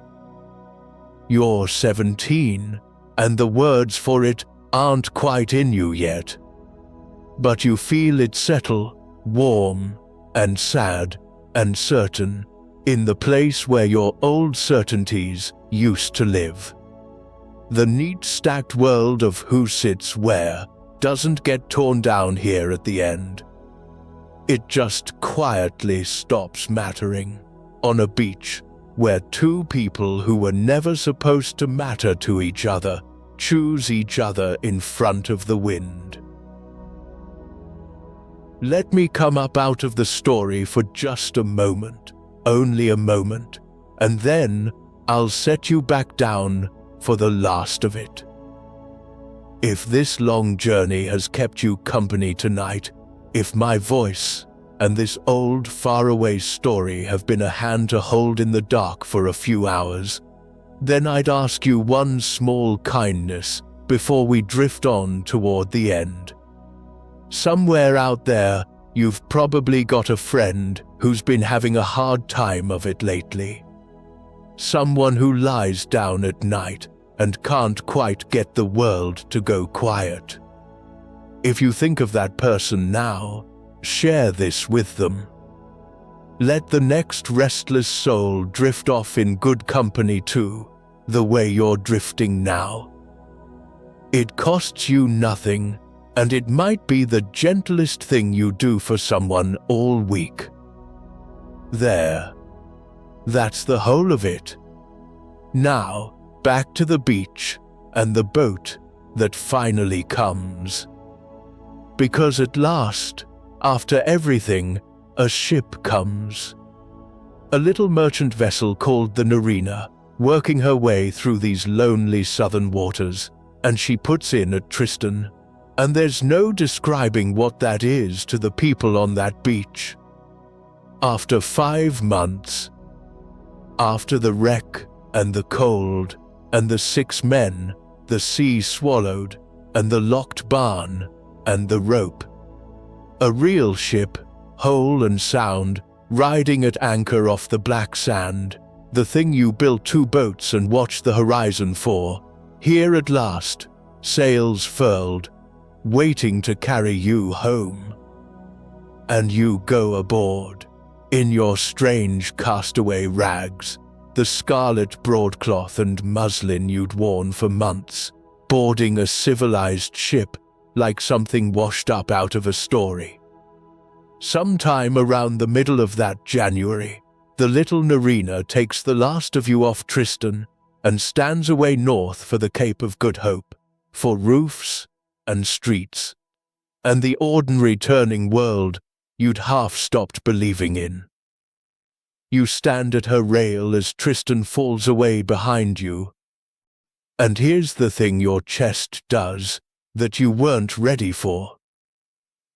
You're 17, and the words for it aren't quite in you yet. But you feel it settle, warm and sad and certain, in the place where your old certainties used to live. The neat stacked world of who sits where doesn't get torn down here at the end. It just quietly stops mattering on a beach where 2 people who were never supposed to matter to each other choose each other in front of the wind. Let me come up out of the story for just a moment, only a moment, and then I'll set you back down for the last of it. If this long journey has kept you company tonight, if my voice and this old faraway story have been a hand to hold in the dark for a few hours, then I'd ask you one small kindness before we drift on toward the end. Somewhere out there, you've probably got a friend who's been having a hard time of it lately. Someone who lies down at night and can't quite get the world to go quiet. If you think of that person now, share this with them. Let the next restless soul drift off in good company too, the way you're drifting now. It costs you nothing, and it might be the gentlest thing you do for someone all week. There. That's the whole of it. Now, back to the beach and the boat that finally comes. Because at last, after everything, a ship comes. A little merchant vessel called the Narina, working her way through these lonely southern waters, and she puts in at Tristan. And there's no describing what that is to the people on that beach. After 5 months, after the wreck and the cold and the 6 men, the sea swallowed, and the locked barn and the rope, a real ship, whole and sound, riding at anchor off the black sand, the thing you built 2 boats and watched the horizon for, here at last, sails furled, waiting to carry you home. And you go aboard, in your strange castaway rags, the scarlet broadcloth and muslin you'd worn for months, boarding a civilized ship like something washed up out of a story. Sometime around the middle of that January, the little Narina takes the last of you off Tristan and stands away north for the Cape of Good Hope, for roofs and streets, and the ordinary turning world you'd half stopped believing in. You stand at her rail as Tristan falls away behind you. And here's the thing your chest does that you weren't ready for.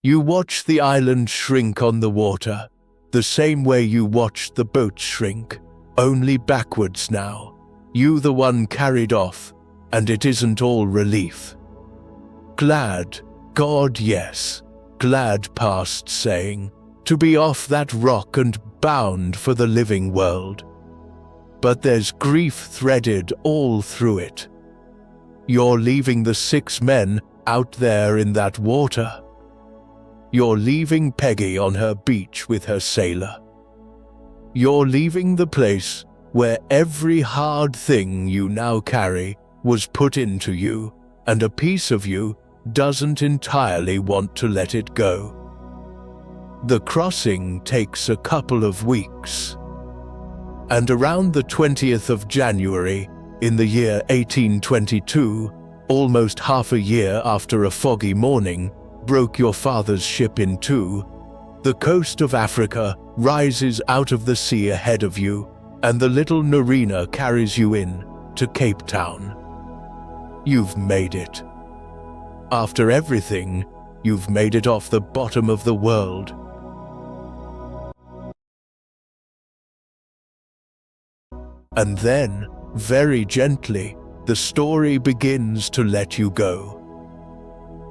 You watch the island shrink on the water, the same way you watched the boat shrink, only backwards now. You the one carried off, and it isn't all relief. Glad, God yes, glad past saying, to be off that rock and bound for the living world. But there's grief threaded all through it. You're leaving the 6 men out there in that water. You're leaving Peggy on her beach with her sailor. You're leaving the place where every hard thing you now carry was put into you, and a piece of you doesn't entirely want to let it go. The crossing takes a couple of weeks. And around the 20th of January, in the year 1822, almost half a year after a foggy morning broke your father's ship in 2, the coast of Africa rises out of the sea ahead of you, and the little Narina carries you in to Cape Town. You've made it. After everything, you've made it off the bottom of the world. And then, very gently, the story begins to let you go.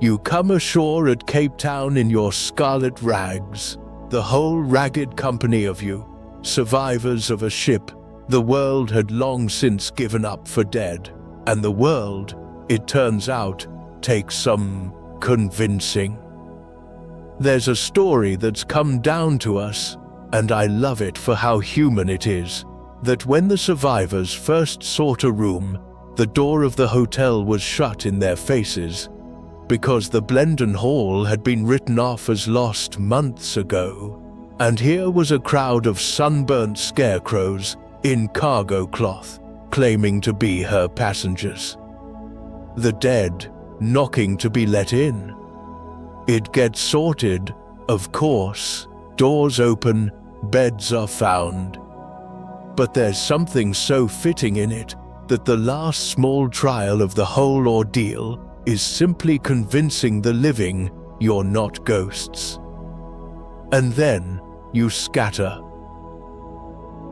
You come ashore at Cape Town in your scarlet rags, the whole ragged company of you, survivors of a ship the world had long since given up for dead, and the world, it turns out, takes some convincing. There's a story that's come down to us, and I love it for how human it is, that when the survivors first sought a room, the door of the hotel was shut in their faces, because the Blendon Hall had been written off as lost months ago, and here was a crowd of sunburnt scarecrows in cargo cloth, claiming to be her passengers. The dead, knocking to be let in. It gets sorted, Of course, doors open, beds are found. But there's something so fitting in it that the last small trial of the whole ordeal is simply convincing the living you're not ghosts. And then you scatter.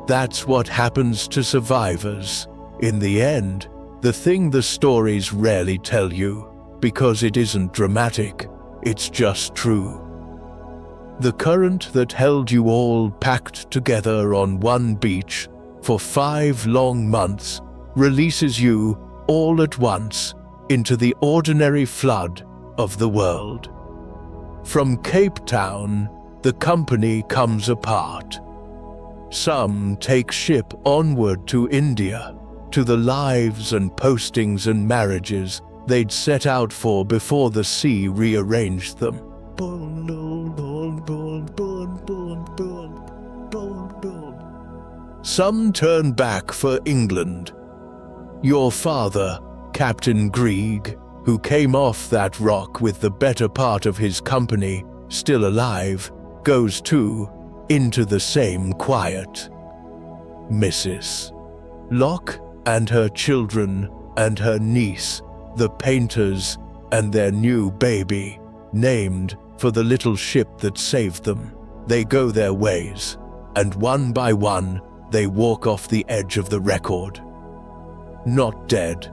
That's what happens to survivors. In the end, the thing the stories rarely tell you, because it isn't dramatic, it's just true. The current that held you all packed together on one beach for 5 long months releases you all at once into the ordinary flood of the world. From Cape Town, the company comes apart. Some take ship onward to India, to the lives and postings and marriages they'd set out for before the sea rearranged them. Some turn back for England. Your father, Captain Grieg, who came off that rock with the better part of his company still alive, goes too into the same quiet. Mrs. Locke and her children and her niece, the painters, and their new baby, named for the little ship that saved them, they go their ways, and one by one they walk off the edge of the record. Not dead,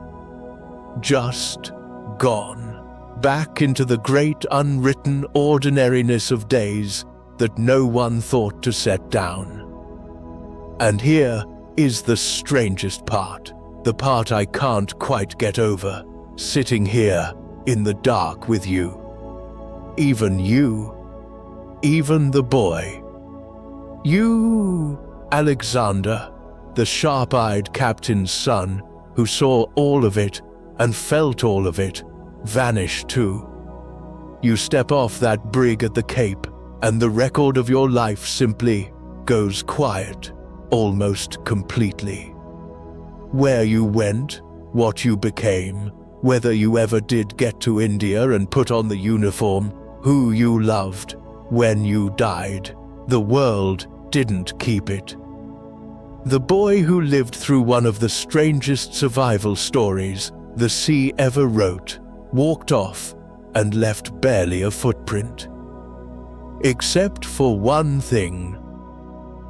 just gone, back into the great unwritten ordinariness of days that no one thought to set down. And here is the strangest part, the part I can't quite get over, sitting here in the dark with you. Even you, even the boy. You, Alexander, the sharp-eyed captain's son, who saw all of it and felt all of it, vanish too. You step off that brig at the Cape, and the record of your life simply goes quiet, almost completely. Where you went, what you became, whether you ever did get to India and put on the uniform, who you loved, when you died, the world didn't keep it. The boy who lived through one of the strangest survival stories the sea ever wrote, walked off and left barely a footprint. Except for one thing.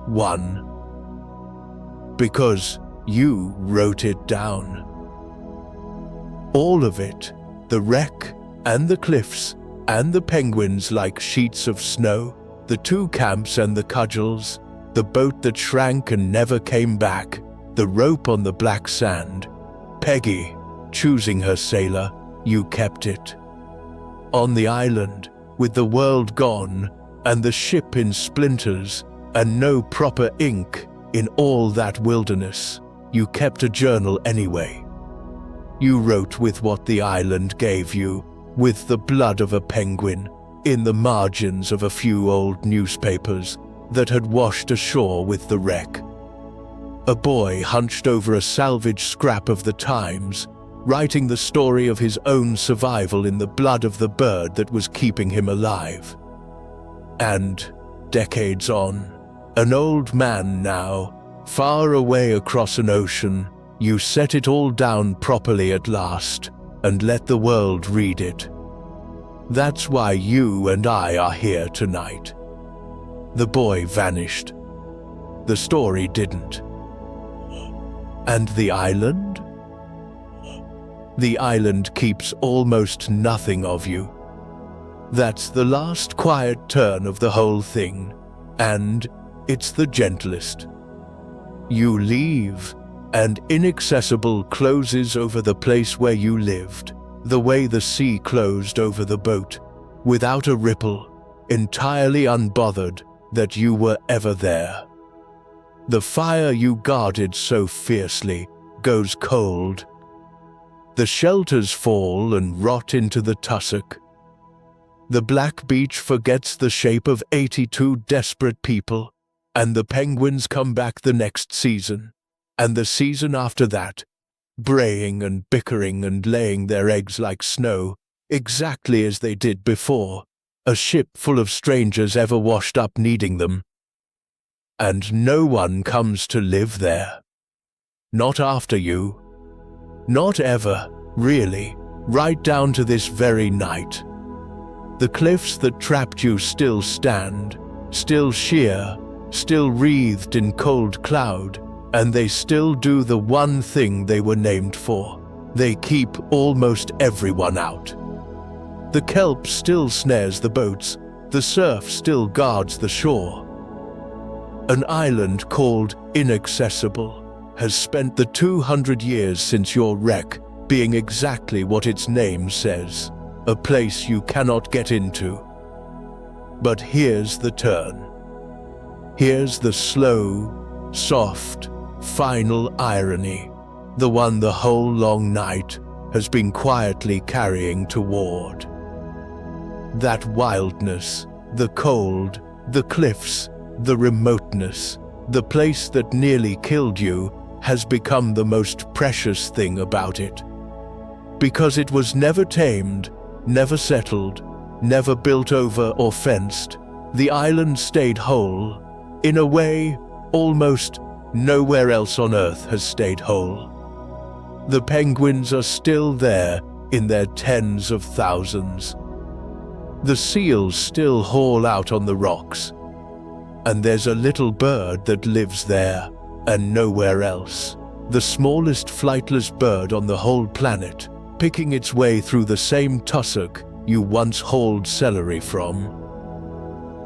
One. Because you wrote it down. All of it, the wreck and the cliffs and the penguins like sheets of snow, the 2 camps and the cudgels, the boat that shrank and never came back, the rope on the black sand. Peggy, choosing her sailor, you kept it. On the island, with the world gone, and the ship in splinters, and no proper ink in all that wilderness, you kept a journal anyway. You wrote with what the island gave you, with the blood of a penguin, in the margins of a few old newspapers that had washed ashore with the wreck. A boy hunched over a salvaged scrap of the Times, writing the story of his own survival in the blood of the bird that was keeping him alive. And, decades on, an old man now, far away across an ocean, you set it all down properly at last, and let the world read it. That's why you and I are here tonight. The boy vanished. The story didn't. And the island? The island keeps almost nothing of you. That's the last quiet turn of the whole thing, and it's the gentlest. You leave, and Inaccessible closes over the place where you lived, the way the sea closed over the boat, without a ripple, entirely unbothered that you were ever there. The fire you guarded so fiercely goes cold. The shelters fall and rot into the tussock. The black beach forgets the shape of 82 desperate people, and the penguins come back the next season, and the season after that, braying and bickering and laying their eggs like snow, exactly as they did before, a ship full of strangers ever washed up needing them. And no one comes to live there. Not after you. Not ever, really, right down to this very night. The cliffs that trapped you still stand, still sheer, still wreathed in cold cloud, and they still do the one thing they were named for. They keep almost everyone out. The kelp still snares the boats, the surf still guards the shore. An island called Inaccessible has spent the 200 years since your wreck being exactly what its name says, a place you cannot get into. But here's the turn. Here's the slow, soft, final irony, the one the whole long night has been quietly carrying toward. That wildness, the cold, the cliffs, the remoteness, the place that nearly killed you has become the most precious thing about it. Because it was never tamed, never settled, never built over or fenced, the island stayed whole, in a way almost nowhere else on Earth has stayed whole. The penguins are still there in their tens of thousands. The seals still haul out on the rocks. And there's a little bird that lives there and nowhere else, the smallest flightless bird on the whole planet, picking its way through the same tussock you once hauled celery from.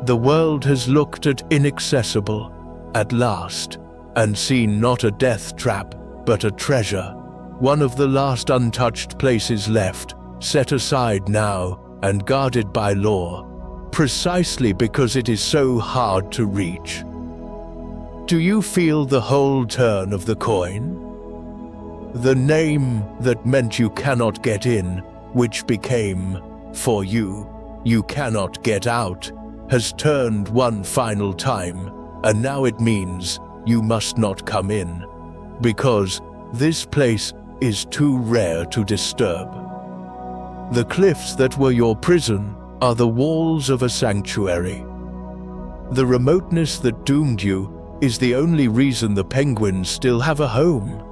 The world has looked at Inaccessible at last and seen not a death trap but a treasure, one of the last untouched places left, set aside now and guarded by law, precisely because it is so hard to reach. Do you feel the whole turn of the coin? The name that meant you cannot get in, which became, for you, you cannot get out, has turned one final time, and now it means you must not come in, because this place is too rare to disturb. The cliffs that were your prison are the walls of a sanctuary. The remoteness that doomed you is the only reason the penguins still have a home.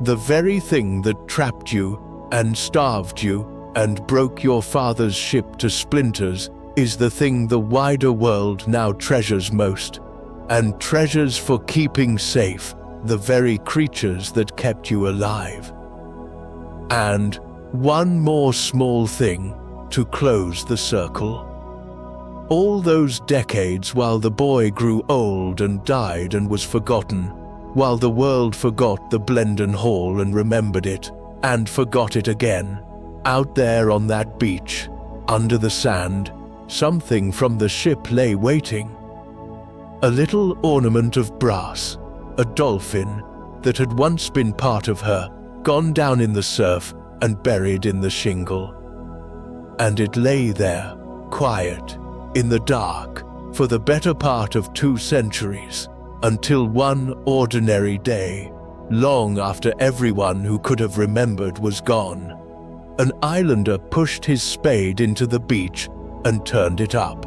The very thing that trapped you and starved you and broke your father's ship to splinters is the thing the wider world now treasures most, and treasures for keeping safe the very creatures that kept you alive. And one more small thing to close the circle. All those decades while the boy grew old and died and was forgotten, while the world forgot the Blendon Hall and remembered it, and forgot it again, out there on that beach, under the sand, something from the ship lay waiting. A little ornament of brass, a dolphin that had once been part of her, gone down in the surf and buried in the shingle. And it lay there, quiet, in the dark, for the better part of 2 centuries, until one ordinary day, long after everyone who could have remembered was gone, an islander pushed his spade into the beach and turned it up.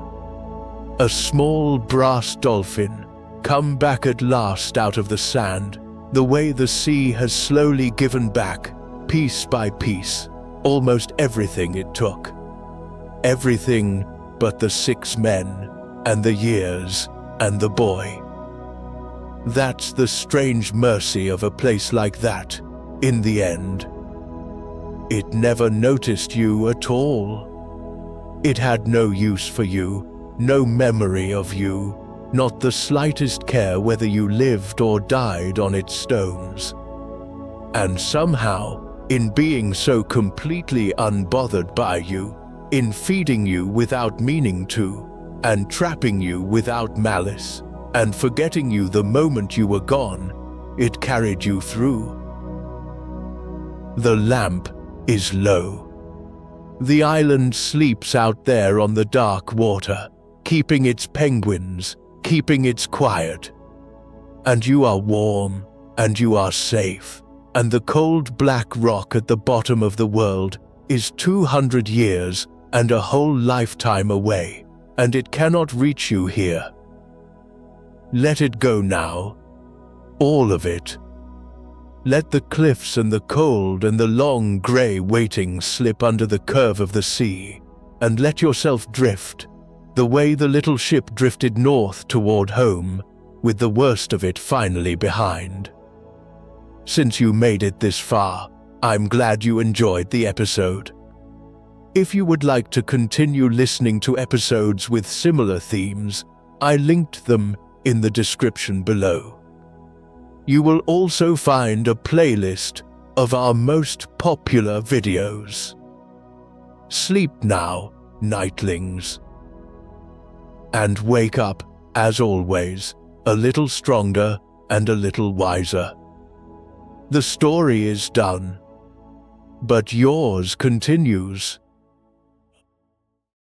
A small brass dolphin, come back at last out of the sand, the way the sea has slowly given back, piece by piece, almost everything it took. Everything but the 6 men, and the years, and the boy. That's the strange mercy of a place like that, in the end. It never noticed you at all. It had no use for you, no memory of you, not the slightest care whether you lived or died on its stones. And somehow, in being so completely unbothered by you, in feeding you without meaning to, and trapping you without malice, and forgetting you the moment you were gone, it carried you through. The lamp is low. The island sleeps out there on the dark water, keeping its penguins, keeping its quiet. And you are warm, and you are safe, and the cold black rock at the bottom of the world is 200 years and a whole lifetime away, and it cannot reach you here. Let it go now, all of it. Let the cliffs and the cold and the long grey waiting slip under the curve of the sea, and let yourself drift, the way the little ship drifted north toward home, with the worst of it finally behind. Since you made it this far, I'm glad you enjoyed the episode. If you would like to continue listening to episodes with similar themes, I linked them in the description below. You will also find a playlist of our most popular videos. Sleep now, nightlings. And wake up, as always, a little stronger and a little wiser. The story is done, but yours continues.